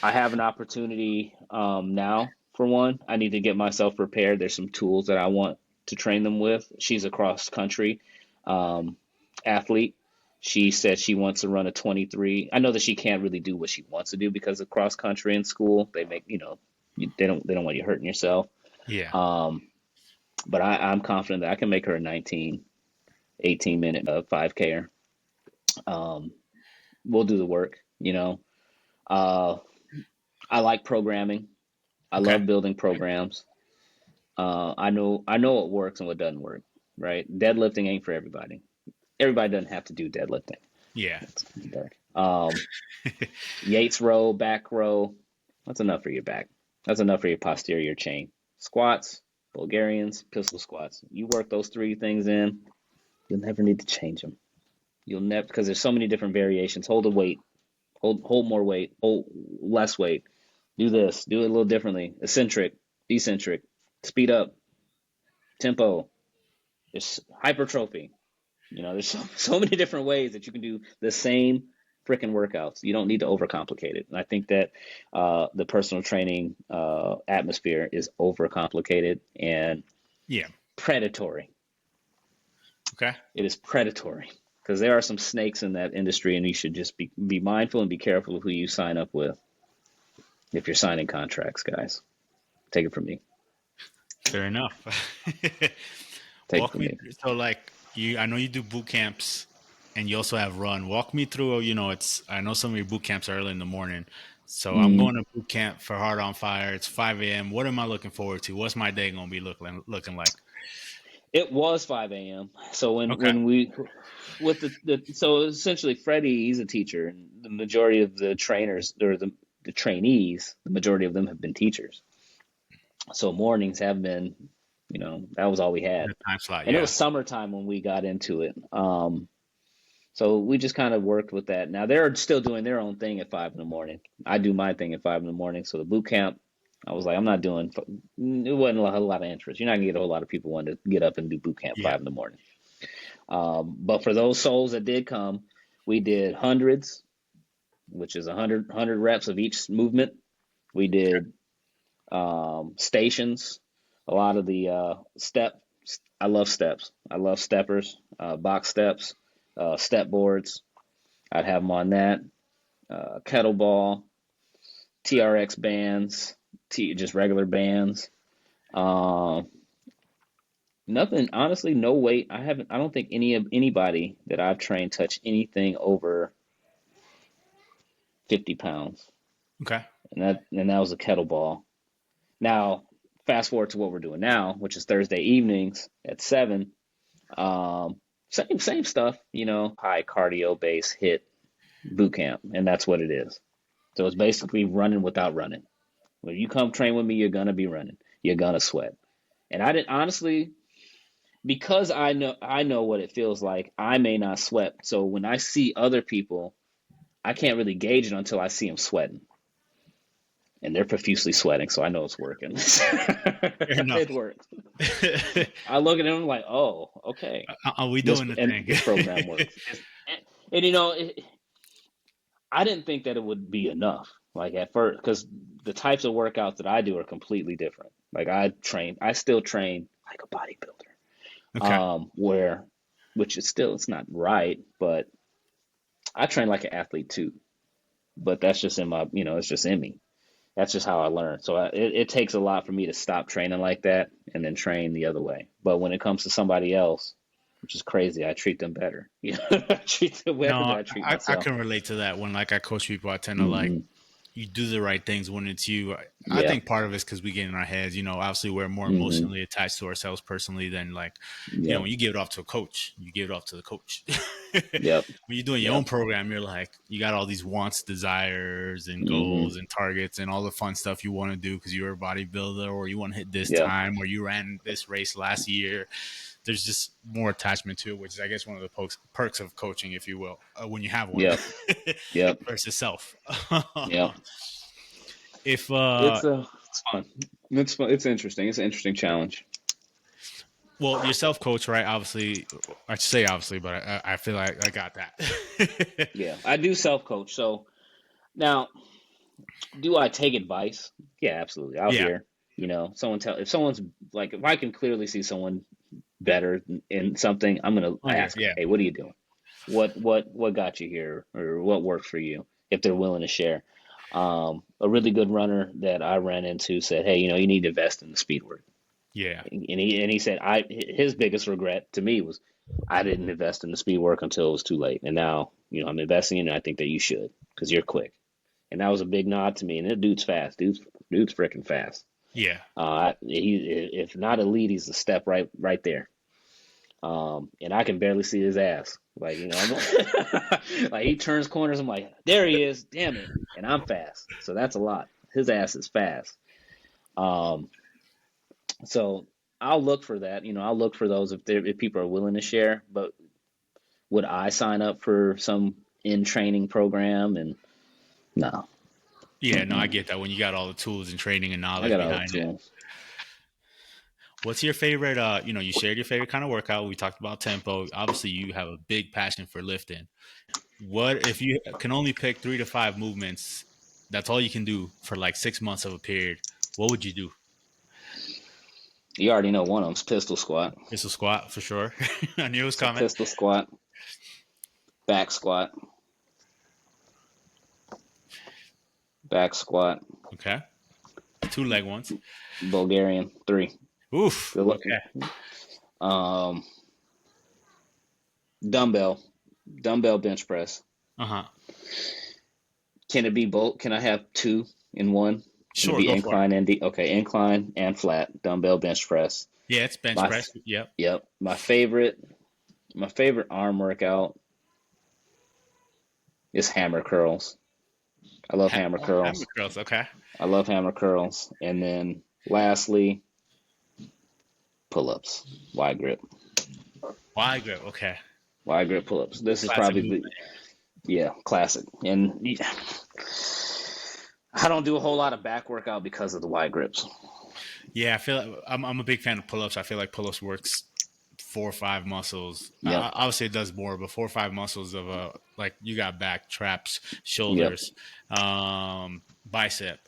I have an opportunity now for one. I need to get myself prepared. There's some tools that I want to train them with. She's a cross country um, athlete. She said she wants to run a 23. I know that she can't really do what she wants to do because of cross country in school. They make, they don't want you hurting yourself. Yeah. Um, but I'm confident that I can make her a 19, 18 minute 5K. Um, we'll do the work, Uh, I like programming. I Okay. love building programs. I know what works and what doesn't work, right? Deadlifting ain't for everybody. Everybody doesn't have to do deadlifting. Yeah. It's dark. Yates row, back row, that's enough for your back. That's enough for your posterior chain. Squats, Bulgarians, pistol squats. You work those three things in, you'll never need to change them. You'll never, because there's so many different variations. Hold the weight, hold more weight, hold less weight. Do this, do it a little differently. Eccentric, eccentric, speed up, tempo. There's hypertrophy. There's so many different ways that you can do the same freaking workouts. You don't need to overcomplicate it. And I think that the personal training atmosphere is overcomplicated and Yeah. predatory. Okay. It is predatory because there are some snakes in that industry, and you should just be mindful and be careful of who you sign up with if you're signing contracts, guys. Take it from me. Fair enough. Take it Walk from me me. through. So, like, I know you do boot camps, and you also have run. Walk me through. I know some of your boot camps are early in the morning. So I'm Mm. going to boot camp for Heart on Fire. It's 5 a.m. What am I looking forward to? What's my day going to be looking like? It was 5 a.m. So Okay. when we with so essentially Freddie, he's a teacher, and the majority of the trainers or the trainees, the majority of them have been teachers. So mornings have been, that was all we had, The time slot. and it Yeah. was summertime when we got into it. So we just kind of worked with that. Now they're still doing their own thing at 5 in the morning. I do my thing at 5 in the morning. So the boot camp, I was like, I'm not doing. It wasn't a lot of interest. You're not gonna get a whole lot of people wanting to get up and do boot camp Yeah. 5 in the morning. But for those souls that did come, we did hundreds, which is 100 reps of each movement. We did stations, a lot of the step. I love steps. I love steppers, box steps, step boards. I'd have them on that. Kettleball, TRX bands, just regular bands. Uh, Nothing, honestly, no weight. I don't think anybody that I've trained touched anything over 50 pounds. Okay. And that was a kettleball. Now, fast forward to what we're doing now, which is Thursday evenings at 7. Same stuff, high cardio base hit boot camp, and that's what it is. So it's basically running without running. When you come train with me, you're gonna be running. You're gonna sweat. And I didn't honestly, because I know what it feels like. I may not sweat. So when I see other people, I can't really gauge it until I see them sweating, and they're profusely sweating. So I know it's working. Fair enough. It works. I look at them like, oh, okay, Are we this doing the and thing? this program works. And I didn't think that it would be enough. Like at first, because the types of workouts that I do are completely different. Like I still train like a bodybuilder. Okay. Where, which is still, it's not right, but I train like an athlete too. But that's just in my, it's just in me. That's just how I learn. So it takes a lot for me to stop training like that and then train the other way. But when it comes to somebody else, which is crazy, I treat them better. You know, I treat them better than No, I treat I myself. can relate to that. When like I coach people, I tend to like Hmm. you do the right things when it's you. I Yeah. think part of it's because we get in our heads. Obviously we're more Hmm. emotionally attached to ourselves personally than like, Yep. when you give it off to a coach, you give it off to the coach. Yep. When you're doing your own Yep. program, you're like, you got all these wants, desires, and Hmm. goals and targets and all the fun stuff you want to do because you're a bodybuilder or you want to hit this Yep. time or you ran this race last year. There's just more attachment to it, which is, I guess, one of the perks of coaching, if you will, when you have one, Yep. Yep. versus self. Yep. if It's fun. It's fun. It's interesting. It's an interesting challenge. Well, your self coach, right? Obviously, I say obviously, but I feel like I got that. Yeah, I do self coach. So now, do I take advice? Yeah, absolutely. I'll Yeah. hear. Someone tell if someone's like if I can clearly see someone better in something, I'm gonna Oh, yeah. ask them, Yeah. hey, what are you doing? What got you here, or what worked for you? If they're willing to share. A really good runner that I ran into said, hey, you need to invest in the speed work. Yeah. And he said his biggest regret to me was I didn't invest in the speed work until it was too late. And now, I'm investing in it, and I think that you should because you're quick. And that was a big nod to me. And that dude's fast. Dude's freaking fast. Yeah. He if not elite, he's a step right there. And I can barely see his ass. Like, like he turns corners. I'm like, there he is. Damn it. And I'm fast. So that's a lot. His ass is fast. Um, so I'll look for that. I'll look for those if people are willing to share. But would I sign up for some in training program? And no. Yeah. No, I Mm-mm. get that when you got all the tools and training and I knowledge got all the behind it. tools. What's your favorite? You shared your favorite kind of workout. We talked about tempo. Obviously, you have a big passion for lifting. What if you can only pick 3 to 5 movements? That's all you can do for like 6 months of a period. What would you do? You already know one of them's pistol squat. It's a squat for sure. I knew it was So coming. pistol squat, back squat, back squat, Okay. 2 leg ones. Bulgarian 3. Oof. Good luck. Okay. Um, dumbbell bench press. Uh huh. Can it be both? Can I have two in one? Can it Sure. be Go for it. incline and okay, incline and flat dumbbell bench press? Yeah, it's bench My press. Yep. Yep. My favorite arm workout is hammer curls. I love hammer Hammer curls. curls. Okay. I love hammer curls. And then lastly, pull-ups, wide grip, Wide grip. Okay. wide grip pull-ups. This is Classic probably movement. yeah, classic. And I don't do a whole lot of back workout because of the wide grips. Yeah, I feel like I'm a big fan of pull ups. I feel like pull ups works 4 or 5 muscles. Yep, Obviously, it does more, but 4 or 5 muscles of like you got back, traps, yep, shoulders, bicep.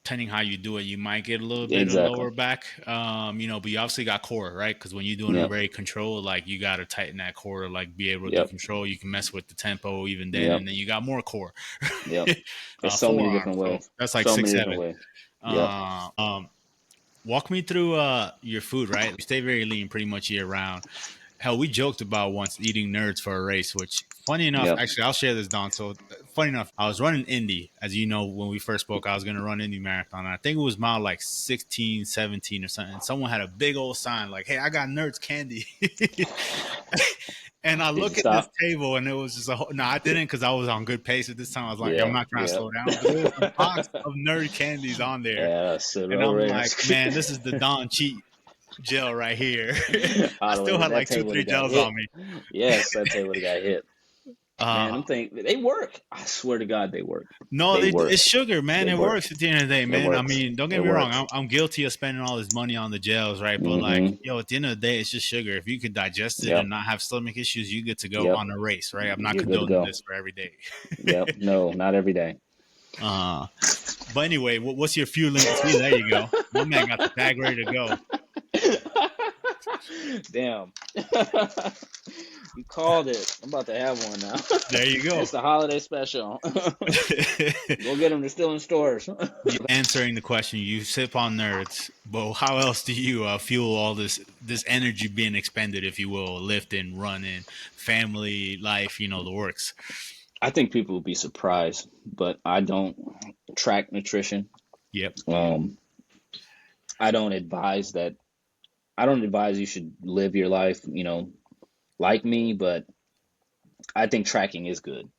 Depending how you do it, you might get a little bit of exactly. lower back. But you obviously got core, right? Because when you're doing a Yep, very controlled, like you got to tighten that core to like be able to do yep, control. You can mess with the tempo even then, yep, and then you got more core. yep. There's so many Forearms, different so ways. that's like So six, many different seven. ways. Yep. Uh, um, Walk me through your food, right? You stay very lean pretty much year round. Hell, we joked about once eating nerds for a race, which funny enough, Yep. actually, I'll share this, Don. So funny enough, I was running Indy. As you know, when we first spoke, I was going to run Indy Marathon. And I think it was mile like 16, 17 or something. And someone had a big old sign like, hey, I got nerds candy. And I Did you look at this stop? table and it was just a whole, no, I didn't because I was on good pace at this time. I was like, I'm Yeah. not trying to Yep. slow down, but there was a box of nerd candies on there. Yeah. So And I'm like, race. man, this is the Don cheat gel right here. I still Otherwise, had that like two, table would three have got gels on hit. me. Yes, that table would have got hit. Man, Uh, them things they work. I swear to God, they work. no, They it's work. sugar, man. They It work. works at the end of the day, It man. I works. mean, don't get It me wrong. works. I'm guilty of spending all this money on the gels, right? But like, Mm-hmm. at the end of the day, it's just sugar. If you could digest it Yep. and not have stomach issues, you get to go Yep. on a race, right? I'm not You're good to condoning go. this for every day. Yep. No, not every day. uh, but anyway, what's your fueling? See, there you go. My man got the bag ready to go. Damn. You called it. I'm about to have one now. There you go. It's the holiday special. Go get them. They're still in stores. You answering the question. You sip on nerds, but how else do you fuel all this energy being expended, if you will, lifting, running, family life, the works? I think people will be surprised, but I don't track nutrition. Yep. Um, I don't advise that. I don't advise you should live your life, like me, but I think tracking is good.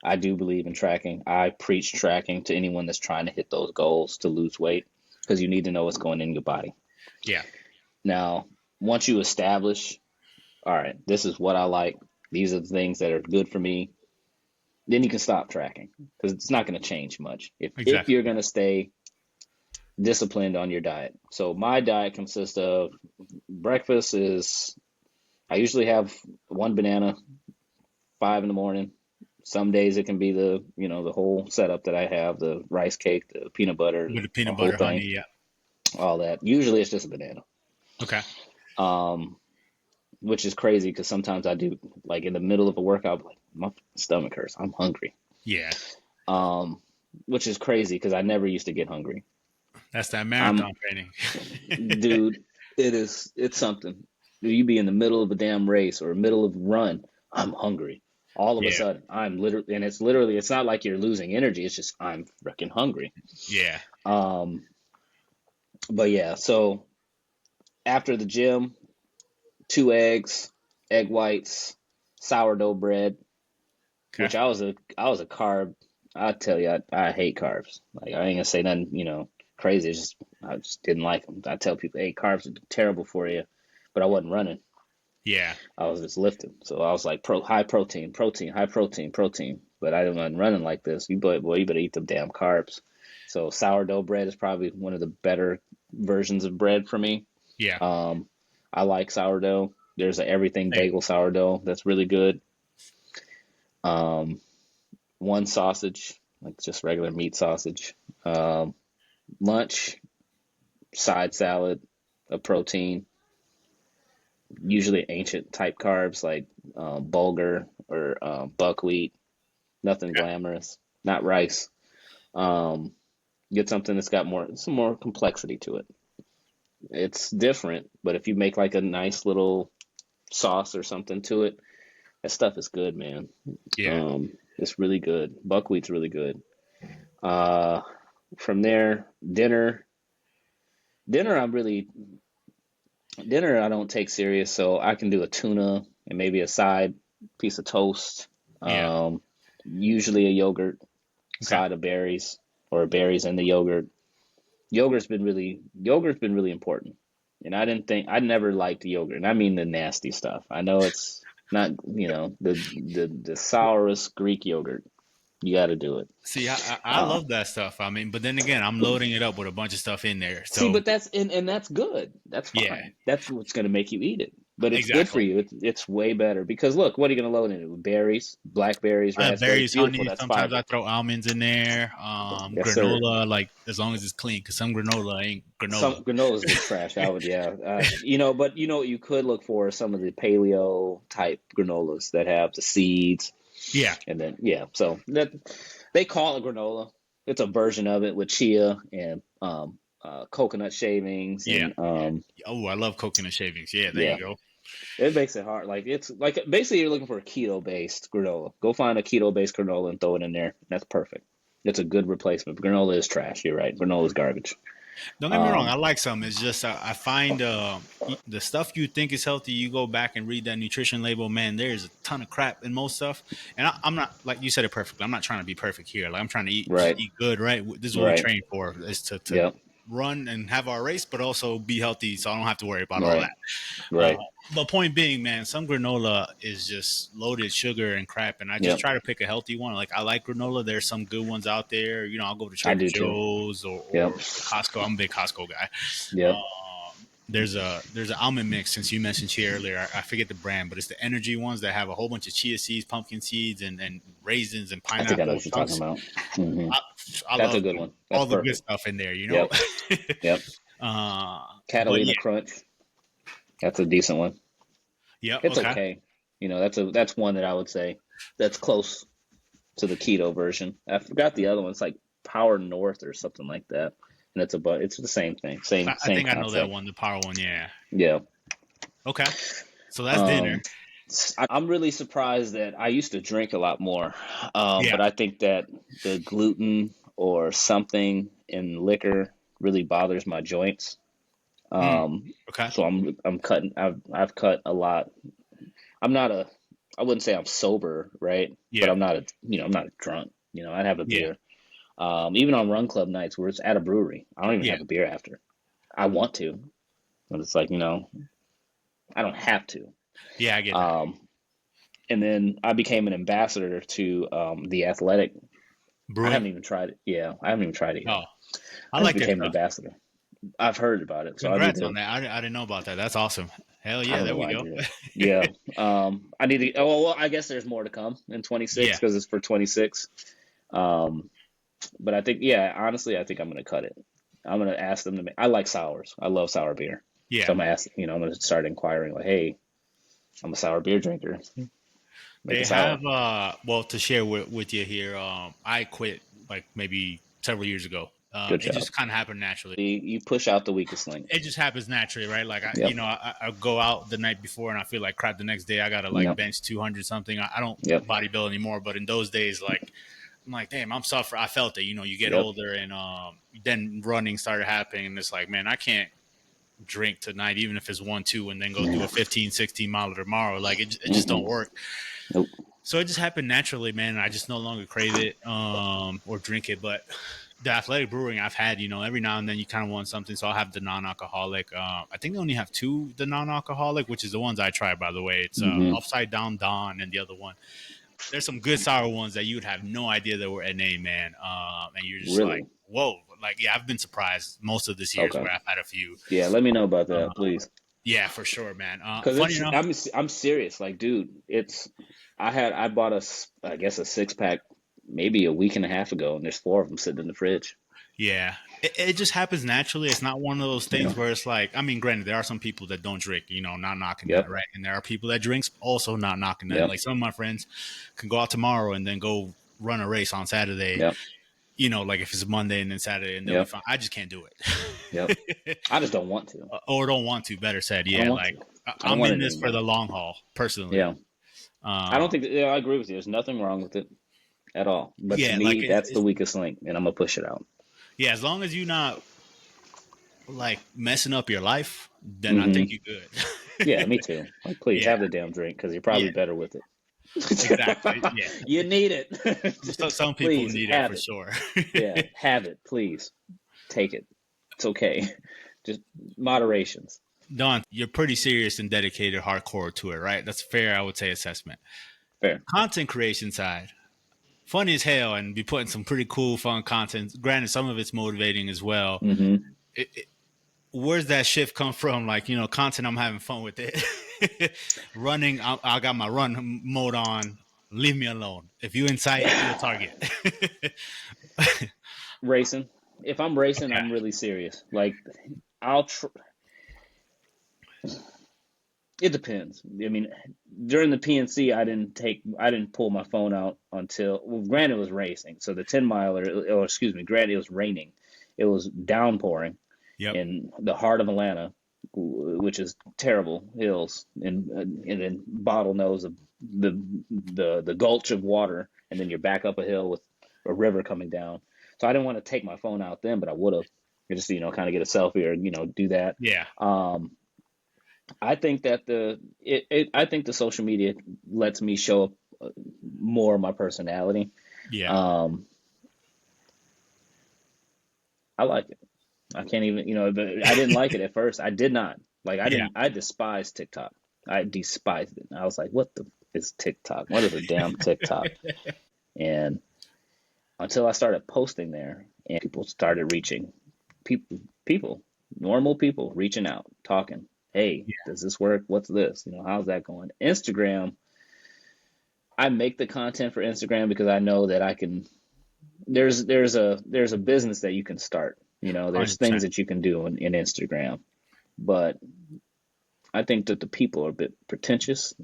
I do believe in tracking. I preach tracking to anyone that's trying to hit those goals to lose weight because you need to know what's going in your body. Yeah. Now, once you establish, all right, this is what I like, these are the things that are good for me, then you can stop tracking because it's not going to change much if Exactly. you're going to stay disciplined on your diet. So my diet consists of breakfast is I usually have one banana, 5 in the morning. Some days it can be the whole setup that I have, the rice cake, the peanut butter, With the the peanut whole butter, thing, honey. Yeah. all that. Usually it's just a banana. Okay. Um, which is crazy because sometimes I do like in the middle of a workout, like my stomach hurts. I'm hungry. Yeah. Um, which is crazy because I never used to get hungry. That's that I'm, marathon training. dude, it's something. You be in the middle of a damn race or middle of a run, I'm hungry. All of a Yeah. sudden, I'm literally, and it's literally, it's not like you're losing energy. It's just I'm freaking hungry. Yeah. Um, but yeah, so after the gym, 2 eggs, egg whites, sourdough bread, Okay. which I was a carb. I tell you, I hate carbs. Like I ain't gonna say nothing, crazy. It's just I just didn't like them. I tell people, hey, carbs are terrible for you, but I wasn't running. Yeah. I was just lifting, so I was like high protein, protein, high protein, protein. But I wasn't running like this. You better eat them damn carbs. So sourdough bread is probably one of the better versions of bread for me. Yeah. Um, I like sourdough. There's a everything Same. bagel sourdough that's really good. Um, one sausage, like just regular meat sausage. Um, Lunch, side salad, a protein, usually ancient type carbs like bulgur or buckwheat. Nothing Okay. glamorous, not rice. Um, get something that's got some more complexity to it. It's different, but if you make like a nice little sauce or something to it, that stuff is good, man. Yeah. It's really good. Buckwheat's really good. Uh, from there, dinner. Dinner, dinner I don't take serious, so I can do a tuna and maybe a side piece of toast. Yeah. Um, Usually a yogurt, Okay. side of berries or berries and the yogurt. Yogurt's been really important. And I never liked yogurt, and I mean the nasty stuff. I know it's not, the sourest Greek yogurt. You got to do it. See, I Uh, love that stuff. I mean, but then again, I'm loading it up with a bunch of stuff in there. See, So but and that's good. That's yeah, fine. That's what's going to make you eat it. But it's good for exactly. you. It's way better because look, what are you going to load in it? Berries, blackberries, raspberries. Berries, Beautiful. honey. That's Sometimes I fiber. throw almonds in there. Yes, sir. Granola, like as long as it's clean, because some granola ain't Some granola. granolas look trash. I would, yeah. But you know what you could look for is some of the paleo type granolas that have the seeds, Yeah. and then yeah. So that they call it granola. It's a version of it with chia and coconut shavings Yeah. and Oh, I love coconut shavings. Yeah, there yeah. you go. It makes it hard. Like it's like basically you're looking for a keto based granola. Go find a keto based granola and throw it in there. That's perfect. It's a good replacement. Granola is trash. You're right. Granola is garbage. Don't get me wrong. Um, I like some. It's just I find the stuff you think is healthy. You go back and read that nutrition label. Man, there's a ton of crap in most stuff. And I'm not like you said it perfectly. I'm not trying to be perfect here. Like I'm trying to just right. eat good. Right. This is what we Right. train for. Is to Yep. run and have our race, but also be healthy. So I don't have to worry about all Right. that. Uh, Right. but point being, man, some granola is just loaded sugar and crap, and I just Yep. try to pick a healthy one. Like I like granola. There's some good ones out there. I'll go to I Trader do too. Joe's Yep. or Costco. I'm a big Costco guy. Yep. There's an almond mix. Since you mentioned chia earlier, I forget the brand, but it's the energy ones that have a whole bunch of chia seeds, pumpkin seeds, and raisins and I think I know pineapple what you're talking chunks. about. hmm I, I That's a love good one. That's all the good perfect. stuff in there. Yep. Yep. uh, but Catalina yeah, Crunch. That's a decent one. yeah, It's okay, okay. That's one that I would say that's close to the keto version. I forgot the other one. It's like Power North or something like that, and it's the same thing, I same think I know that concept. one, the power one. Yeah. Yeah. Okay. So that's dinner. Um, I'm really surprised that I used to drink a lot more, Yeah. but I think that the gluten or something in liquor really bothers my joints. Mm. Um, Okay. so I'm cutting. I've cut a lot. I'm not a. I wouldn't say I'm sober, right? But Yeah. I'm not a drunk. I'd have a Yeah. beer. Even on run club nights where it's at a brewery, I don't even Yeah. have a beer after. I want to, but it's like I don't have to. Yeah. I get that. Um, and then I became an ambassador to the Athletic. I Brewing. haven't even tried it. Yeah, I haven't even tried it yet. Oh, I I just like their became an stuff. ambassador. I've heard about it, so I need Congrats on to. that. I didn't know about that. That's awesome. Hell I yeah. don't know There we why I go. did it. Yeah. I need to. Oh, well, I guess there's more to come in 26 Yeah. because it's for 26. Um, but I think, yeah, honestly, I think I'm gonna cut it. I'm gonna ask them to make. I like sours. I love sour beer. So Yeah. I'm gonna ask. I'm gonna start inquiring. Like, hey, I'm a sour beer drinker. Make They a sour. have well to share with you here. I quit like maybe several years ago. Good It job. just kind of happened naturally. You push out the weakest link. It just happens naturally, right? Like Yep. I go out the night before and I feel like crap the next day. I gotta like Yep. bench 200 something. I don't Yep. bodybuild anymore, but in those days, like I'm like, damn, I'm suffering. I felt it. You get Yep. older, and then running started happening, and it's like, man, I can't drink tonight, even if it's 1, 2, and then go do Yeah. a 15, 16 mile tomorrow. Like it just don't Mm-mm. work. Nope. So it just happened naturally, man. I just no longer crave it or drink it. But the athletic brewing I've had, every now and then you kind of want something. So I'll have the non-alcoholic. I think they only have two, the non-alcoholic, which is the ones I try, by the way. It's Mm-hmm. Upside Down Dawn and the other one. There's some good sour ones that you would have no idea that were NA, man. And you're just like, Really? whoa. Like, yeah, I've been surprised most of this years Okay. where I've had a few. Yeah. Let me know about Uh, that, please. yeah, for sure, man. Because Funny it's enough, I'm serious. Like, dude, I bought I guess a 6 pack maybe a week and a half ago, and there's 4 of them sitting in the fridge. yeah, it just happens naturally. It's not one of those Yeah. things where it's like, I mean, granted, there are some people that don't drink, not knocking that, Yep. right? And there are people that drinks, also not knocking that. Yep. Like some of my friends can go out tomorrow and then go run a race on Saturday, Yep. like if it's Monday and then Saturday, and they'll be Yep. fine. I just can't do Yep. it. I just don't want to. Or don't want to, better said. I don't Yeah, want like to. I don't I'm want in it this for anymore. the long haul, personally. Yeah. I Uh, don't think. Yeah, I agree with you. There's nothing wrong with it at all. But to yeah, like me, that's the weakest link, and I'm gonna push it out. yeah, as long as you're not like messing up your life, then I think Mm-hmm. you're Yeah, good. me too. Like, please Yeah, have the damn drink because you're yeah, probably better with it. exactly. Yeah, You need it. some people Please need it have for it. sure. Yeah, have it. Please take it. It's okay. Just moderations. Don, you're pretty serious and dedicated, hardcore to it, right? That's a fair, I would say, assessment. Fair. Content creation side, funny as hell, and be putting some pretty cool, fun content. Granted, some of it's motivating as well. Mm-hmm. Where's that shift come from? Like, content, I'm having fun with it. Running, I got my run mode on. Leave me alone. If you incite, you'll target. Racing. If I'm racing, Okay. I'm really serious. Like, I'll. It depends. I mean, during the PNC, I didn't pull my phone out until, well, granted it was racing. So the 10 miler, or excuse me, granted it was raining. It was downpouring Yep. in the heart of Atlanta, which is terrible hills, and then bottlenose of the gulch of water, and then you're back up a hill with a river coming down. So I didn't want to take my phone out then, but I would have just kind of get a selfie or do that. Yeah. I think that I think the social media lets me show up more of my personality. Yeah. Um, I like it. I can't even, but I didn't like it at first. I did not. Like, Yeah. I despised TikTok. I despised it. I was like, what the is TikTok? What is a damn TikTok? And until I started posting there and people started reaching people, normal people reaching out, talking. Hey, does this work? What's this? How's that going? Instagram, I make the content for Instagram because I know that I can. There's a business that you can start. There's things 100%. that you can do in Instagram, but I think that the people are a bit pretentious,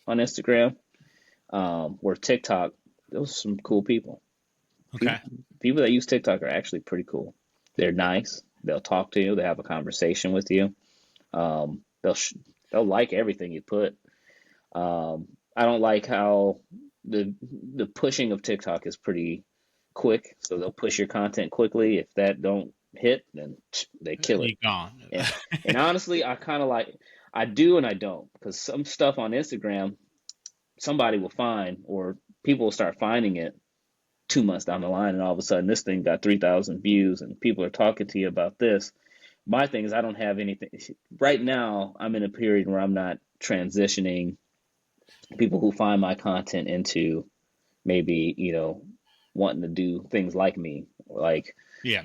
on Instagram. Or TikTok, those are some cool people. Okay. People, people that use TikTok are actually pretty cool. They're nice. They'll talk to you. They have a conversation with you. Um, they'll like everything you put. I don't like how the pushing of TikTok is pretty quick, so they'll push your content quickly. If that don't hit, then they kill You it. gone. And and honestly, I kind of like I do and I don't because some stuff on Instagram somebody will find or people will start finding it 2 months down the line, and all of a sudden this thing got 3,000 views and people are talking to you about this. My thing is I don't have anything right now. I'm in a period where I'm not transitioning people who find my content into maybe wanting to do things like me, or like Yeah.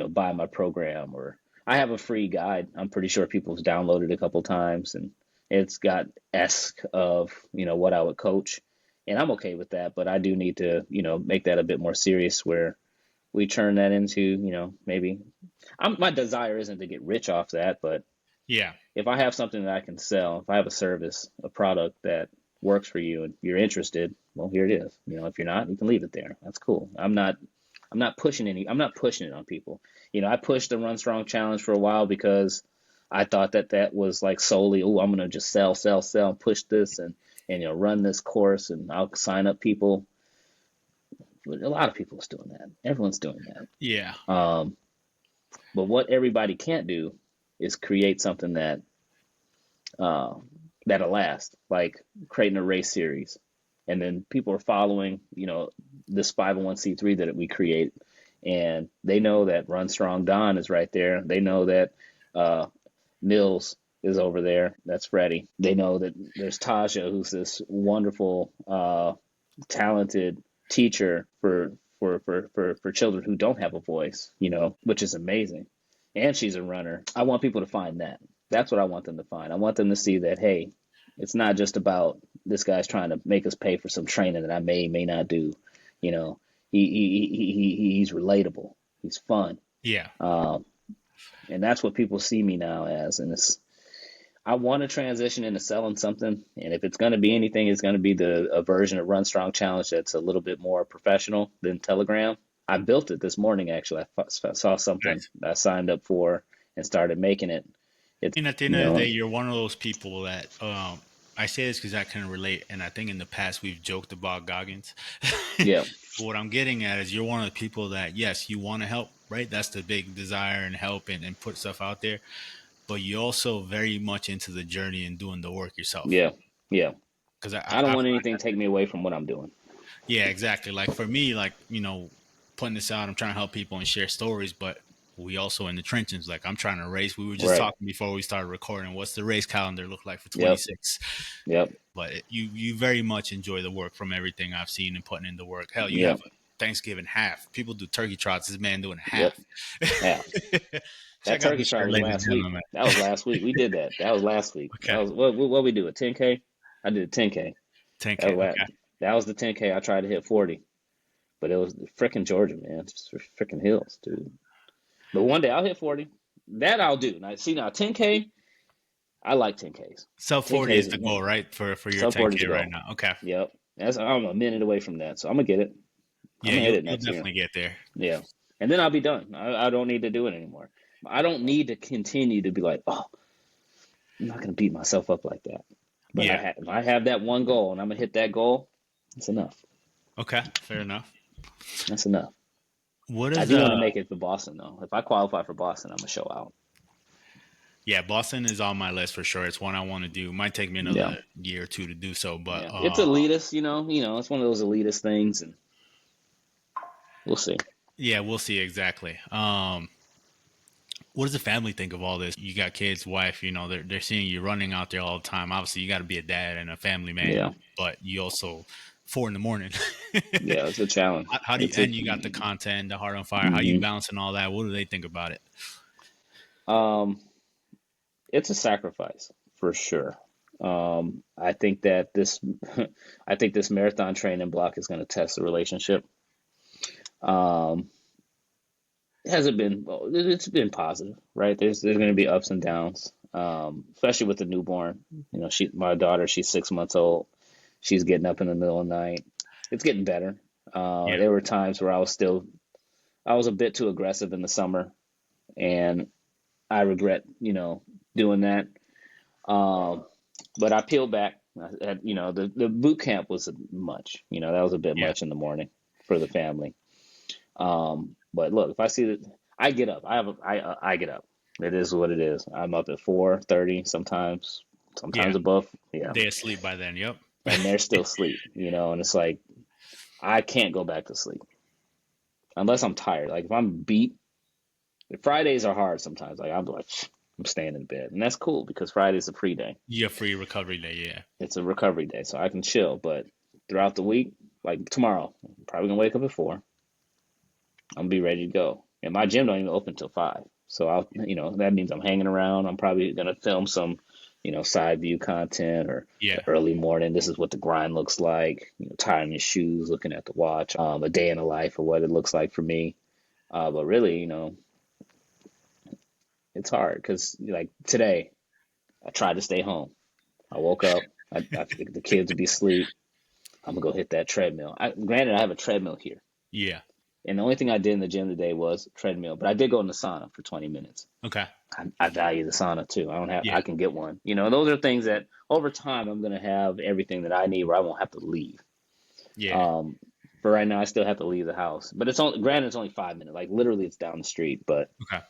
buy my program, or I have a free guide. I'm pretty sure people's downloaded a couple times, and it's got esque of what I would coach, and I'm okay with that. But I do need to make that a bit more serious, where we turn that into maybe my desire isn't to get rich off that, but Yeah. if I have something that I can sell, if I have a service, a product that works for you and you're interested, well, here it is. If you're not, you can leave it there. That's cool. I'm not pushing it on people. I pushed the Run Strong challenge for a while because I thought that was like solely, oh, I'm gonna just sell, sell, sell, and push this and run this course and I'll sign up people. A lot of people is doing that. Everyone's doing that. Yeah. But what everybody can't do is create something uh, that'll last, like creating a race series, and then people are following, this 501c3 that we create, and they know that Run Strong Don is right there. They know that uh, Mills is over there. That's Freddie. They know that there's Taja, who's this wonderful, talented teacher for children who don't have a voice, which is amazing. And she's a runner. I want people to find that. That's what I want them to find. I want them to see that, hey, it's not just about this guy's trying to make us pay for some training that I may not do. You know, he's relatable. He's fun. Yeah. And that's what people see me now as. And I want to transition into selling something. And if it's going to be anything, it's going to be a version of Run Strong Challenge that's a little bit more professional than Telegram. I built it this morning, actually. I saw something Nice. that I signed up for and started making it. It's, And at the end of the day, you're one of those people that I say this because I can relate, and I think in the past we've joked about Goggins. yeah, But what I'm getting at is you're one of the people that, yes, you want to help, right? That's the big desire and help and put stuff out there. But you're also very much into the journey and doing the work yourself. yeah, yeah. Because I don't I want find anything that, to take me away from what I'm doing. yeah, exactly. Like for me, like, putting this out, I'm trying to help people and share stories, but we also in the trenches. Like I'm trying to race. We were just Right. talking before we started recording. What's the race calendar look like for Yep. 26? Yep. But you very much enjoy the work from everything I've seen and putting in the work. Hell, you have Yep. a Thanksgiving half. People do turkey trots. This man doing Yep. half. Yeah. That Check out turkey this trot shirt, was ladies and last week. gentlemen. That was last week. We did that. That was last week. That Okay, was what we do, a 10K. I did a 10K. That 10K. was Okay, that was the 10K. I tried to hit 40, but it was freaking Georgia, man. It's freaking hills, dude. But one day I'll hit 40. That I'll do. Now 10K. I like 10Ks. sub 40 10Ks is is the goal, one. right? For your Sub 40 is 10K the right goal. now. Okay, Yep. I'm a minute away from that, so I'm gonna get it. I'm yeah, gonna hit it you'll next year. definitely get there. Yeah. And then I'll be done. I don't need to do it anymore. I don't need to continue to be like, oh, I'm not gonna beat myself up like that. But Yeah. if I have that one goal and I'm gonna hit that goal, that's enough. Okay, fair enough. That's enough. What I is do want to make it to Boston though. If I qualify for Boston, I'm gonna show out. Yeah, Boston is on my list for sure. It's one I want to do. Might take me Yeah. another year or two to do so, but Yeah. It's elitist, it's one of those elitist things, and we'll see. yeah, we'll see exactly. What does the family think of all this? You got kids, wife, they're seeing you running out there all the time. Obviously, you got to be a dad and a family man, Yeah. but you also 4 a.m. Yeah, it's a challenge. How do you, It's a and you got the content, the heart on fire. How you hmm balancing all that? What do they think about it? um it's a sacrifice for sure. I think that this I think this marathon training block is gonna test the relationship. Um it hasn't been well, it's been positive, right? There's going to be ups and downs. especially with the newborn. My daughter, she's 6 months old. She's getting up in the middle of the night. It's getting better. Yeah. There were times where I was a bit too aggressive in the summer, and I regret, doing that. Um, but I peeled back. The boot camp was much. That was a bit Yeah. much in the morning for the family. But look, if I see that, I get up. I get up. It is what it is. I'm up at 4:30 sometimes, Yeah. sometimes above. Yeah, They asleep by then. Yep. and they're still asleep. And it's like I can't go back to sleep unless I'm tired. Like if I'm beat, Fridays are hard sometimes. Like I'm like I'm staying in bed, and that's cool because Friday's a free day. Yeah, free recovery day. Yeah. It's a recovery day, so I can chill. But throughout the week, like tomorrow, I'm probably gonna wake up at 4. I'm gonna be ready to go. And my gym don't even open till 5. So that means I'm hanging around. I'm probably gonna film some, side view content or the Yeah. early morning. This is what the grind looks like. Tying your shoes, looking at the watch, a day in the life of what it looks like for me. But really, it's hard because like today, I tried to stay home. I woke up. I figured the kids would be asleep. I'm gonna go hit that treadmill. Granted, I have a treadmill here. Yeah. And the only thing I did in the gym today was treadmill, but I did go in the sauna for 20 minutes. Okay. I value the sauna too. Yeah. I can get one. Those are things that over time I'm going to have everything that I need where I won't have to leave. Yeah. Um, for right now, I still have to leave the house, but granted, it's only 5 minutes. Like literally it's down the street, but Okay.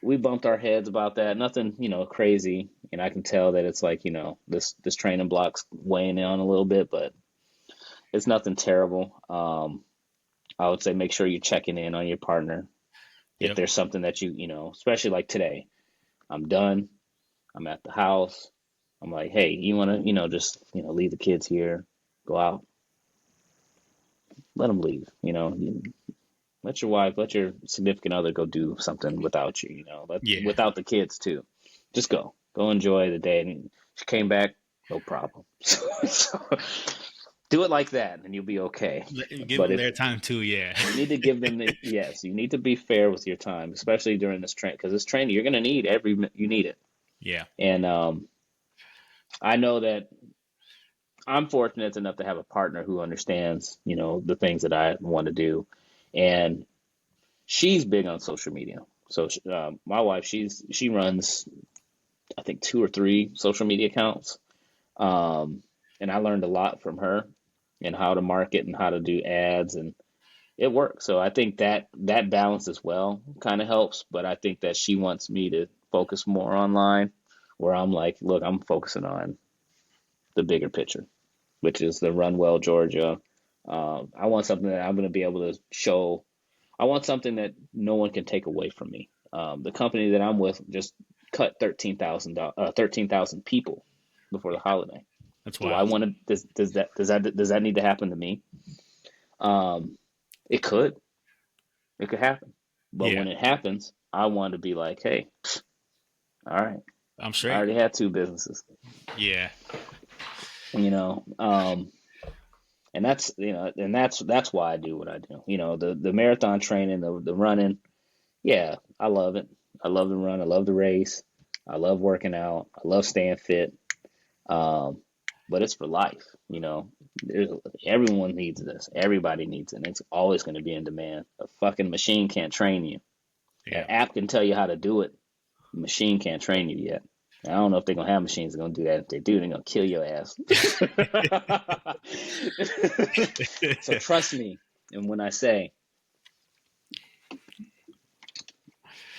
we bumped our heads about that. Nothing, crazy. And I can tell that it's like, this training block's weighing in on a little bit, but it's nothing terrible. I would say make sure you're checking in on your partner. If Yep. there's something that especially like today, I'm done, I'm at the house, I'm like, hey, you want to, just, leave the kids here, go out, let them leave, let your wife, let your significant other go do something without you, Yeah. without the kids too. Just go enjoy the day. And she came back, no problem. So do it like that and you'll be okay. Give But them if their time too. Yeah. you need to give them yes, you need to be fair with your time, especially during this train, because this training, you're going to need you need it. Yeah. And I know that I'm fortunate enough to have a partner who understands, the things that I want to do, and she's big on social media. So my wife, she runs, I think 2 or 3 social media accounts, and I learned a lot from her and how to market and how to do ads, and it works. So I think that balance as well kind of helps. But I think that she wants me to focus more online, where I'm like, look, I'm focusing on the bigger picture, which is the Run Well Georgia. I want something that I'm going to be able to show. I want something that no one can take away from me. The company that I'm with just cut 13,000 people before the holiday. That's Do I wild. want to? Does that need to happen to me? Um, it could. It could happen. But Yeah. when it happens, I want to be like, hey, all right, I'm I straight. already had 2 businesses, Yeah. you know. And that's why I do what I do. The marathon training, the running, yeah, I love it. I love the run. I love the race. I love working out. I love staying fit. Um, but it's for life. There's, everyone needs this. Everybody needs it. And it's always going to be in demand. A fucking machine can't train you. An Yeah. app can tell you how to do it. The machine can't train you yet. I don't know if they're gonna have machines that are gonna do that. If they do, they're gonna kill your ass. So trust me, and when I say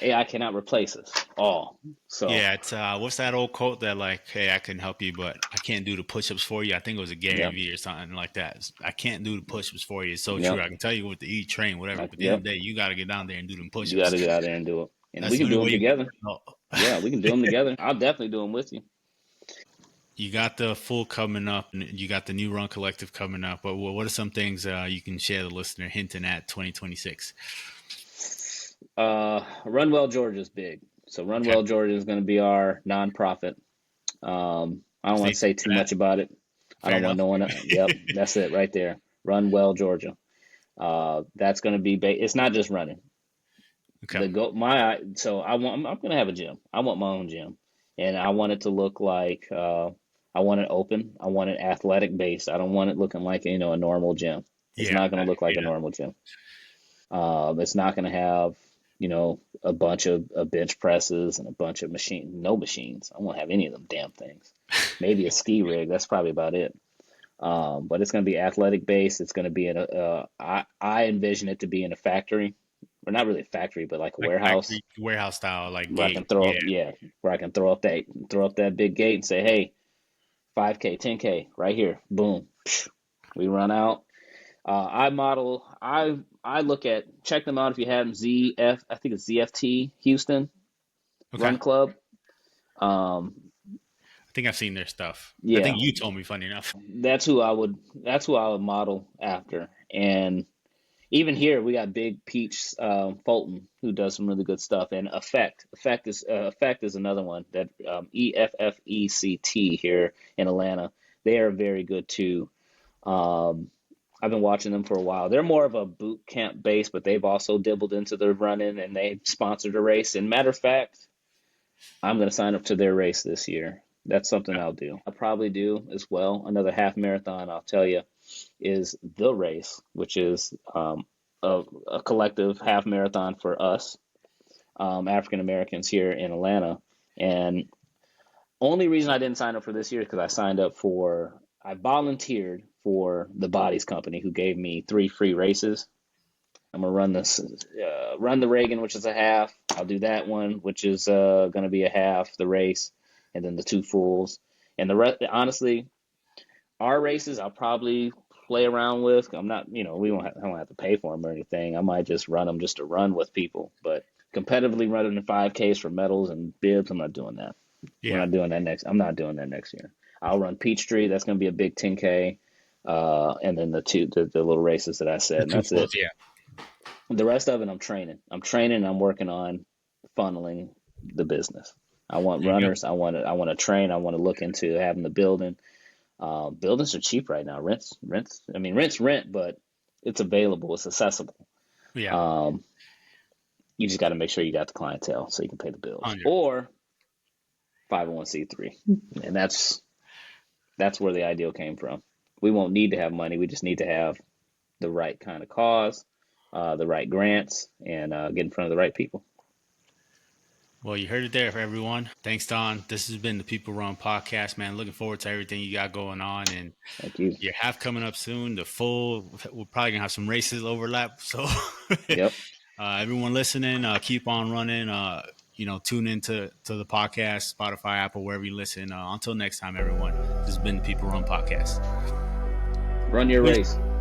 AI cannot replace us all, so Yeah, it's what's that old quote that like, hey, I can help you, but I can't do the push-ups for you. I think it was a Gary yep, Vee or something like that. I can't do the push-ups for you. It's so true. yep, I can tell you what to eat, train, whatever, but at the end of yep. the day, you got to get down there and do them You got push-ups. to get out there and do it, and That's we the can only do way them you get together. the result. Yeah, we can do them together. I'll definitely do them with you. You got the full coming up, and you got the new Run Collective coming up. But what are some things you can share the listener hinting at 2026? Run Well Georgia is big. So Run Okay, Well Georgia is going to be our nonprofit. I don't want stay to tuned say for too that. much about it. I Fair don't want enough. no one. Yep, that's it right there. Run Well Georgia. That's going to be. It's not just running. Okay. The go my So I'm going to have a gym. I want my own gym. and I want it to look like I want it open. I want it athletic based. I don't want it looking like a normal gym. It's Yeah, not going I to look like a agree. normal gym. It's not going to have a bunch of bench presses and a bunch of no machines. I won't have any of them damn things. Maybe a ski rig. That's probably about it. But it's going to be athletic based. It's going to be in I envision it to be in a factory, or not really a factory, but like a Like warehouse factory warehouse style, like where I gate. can throw Yeah. up, yeah, where I can throw up that big gate and say, hey, 5K, 10K, right here, boom, we run out. I look at check them out if you have them. I think it's ZFT Houston Okay. Run Club. Um, I think I've seen their stuff. I yeah, think you told me, funny enough. that's who I would model after. And even here, we got Big Peach Fulton who does some really good stuff, and Effect is another one that EFFECT here in Atlanta. They are very good too. Um, I've been watching them for a while. They're more of a boot camp base, but they've also dibbled into their running and they sponsored a race. And matter of fact, I'm going to sign up to their race this year. That's something I'll do. I'll probably do as well. Another half marathon, I'll tell you, is the race, which is a collective half marathon for us, African Americans here in Atlanta. And only reason I didn't sign up for this year is because I volunteered for the Bodies Company, who gave me 3 free races. I'm gonna run the Reagan, which is a half. I'll do that one, which is gonna be a half, the race, and then the 2 fulls. And the rest, honestly, our races I'll probably play around with. I'm not, I don't have to pay for them or anything. I might just run them just to run with people. But competitively running the 5Ks for medals and bibs, I'm not doing that. We're Yeah. not doing that next. I'm not doing that next year. I'll run Peachtree. That's going to be a big 10K. And then the little races that I said, The and two that's fulls, it. yeah. The rest of it, I'm training. And I'm working on funneling the business. I want There you go. runners. I want to train. I want to look into having the building. Buildings are cheap right now. Rent, but it's available. It's accessible. Yeah. Um, you just got to make sure you got the clientele so you can pay the bills. 100. Or 501(c)(3), and that's where the ideal came from. We won't need to have money. We just need to have the right kind of cause, the right grants, and get in front of the right people. Well, you heard it there for everyone. Thanks, Don. This has been the People Run Podcast, man. Looking forward to everything you got going on. And Thank you. you have coming up soon. The full, we're probably going to have some races overlap. So Yep. everyone listening, keep on running. Tune into the podcast, Spotify, Apple, wherever you listen. Until next time, everyone, this has been the People Run Podcast. Run your Peace. race.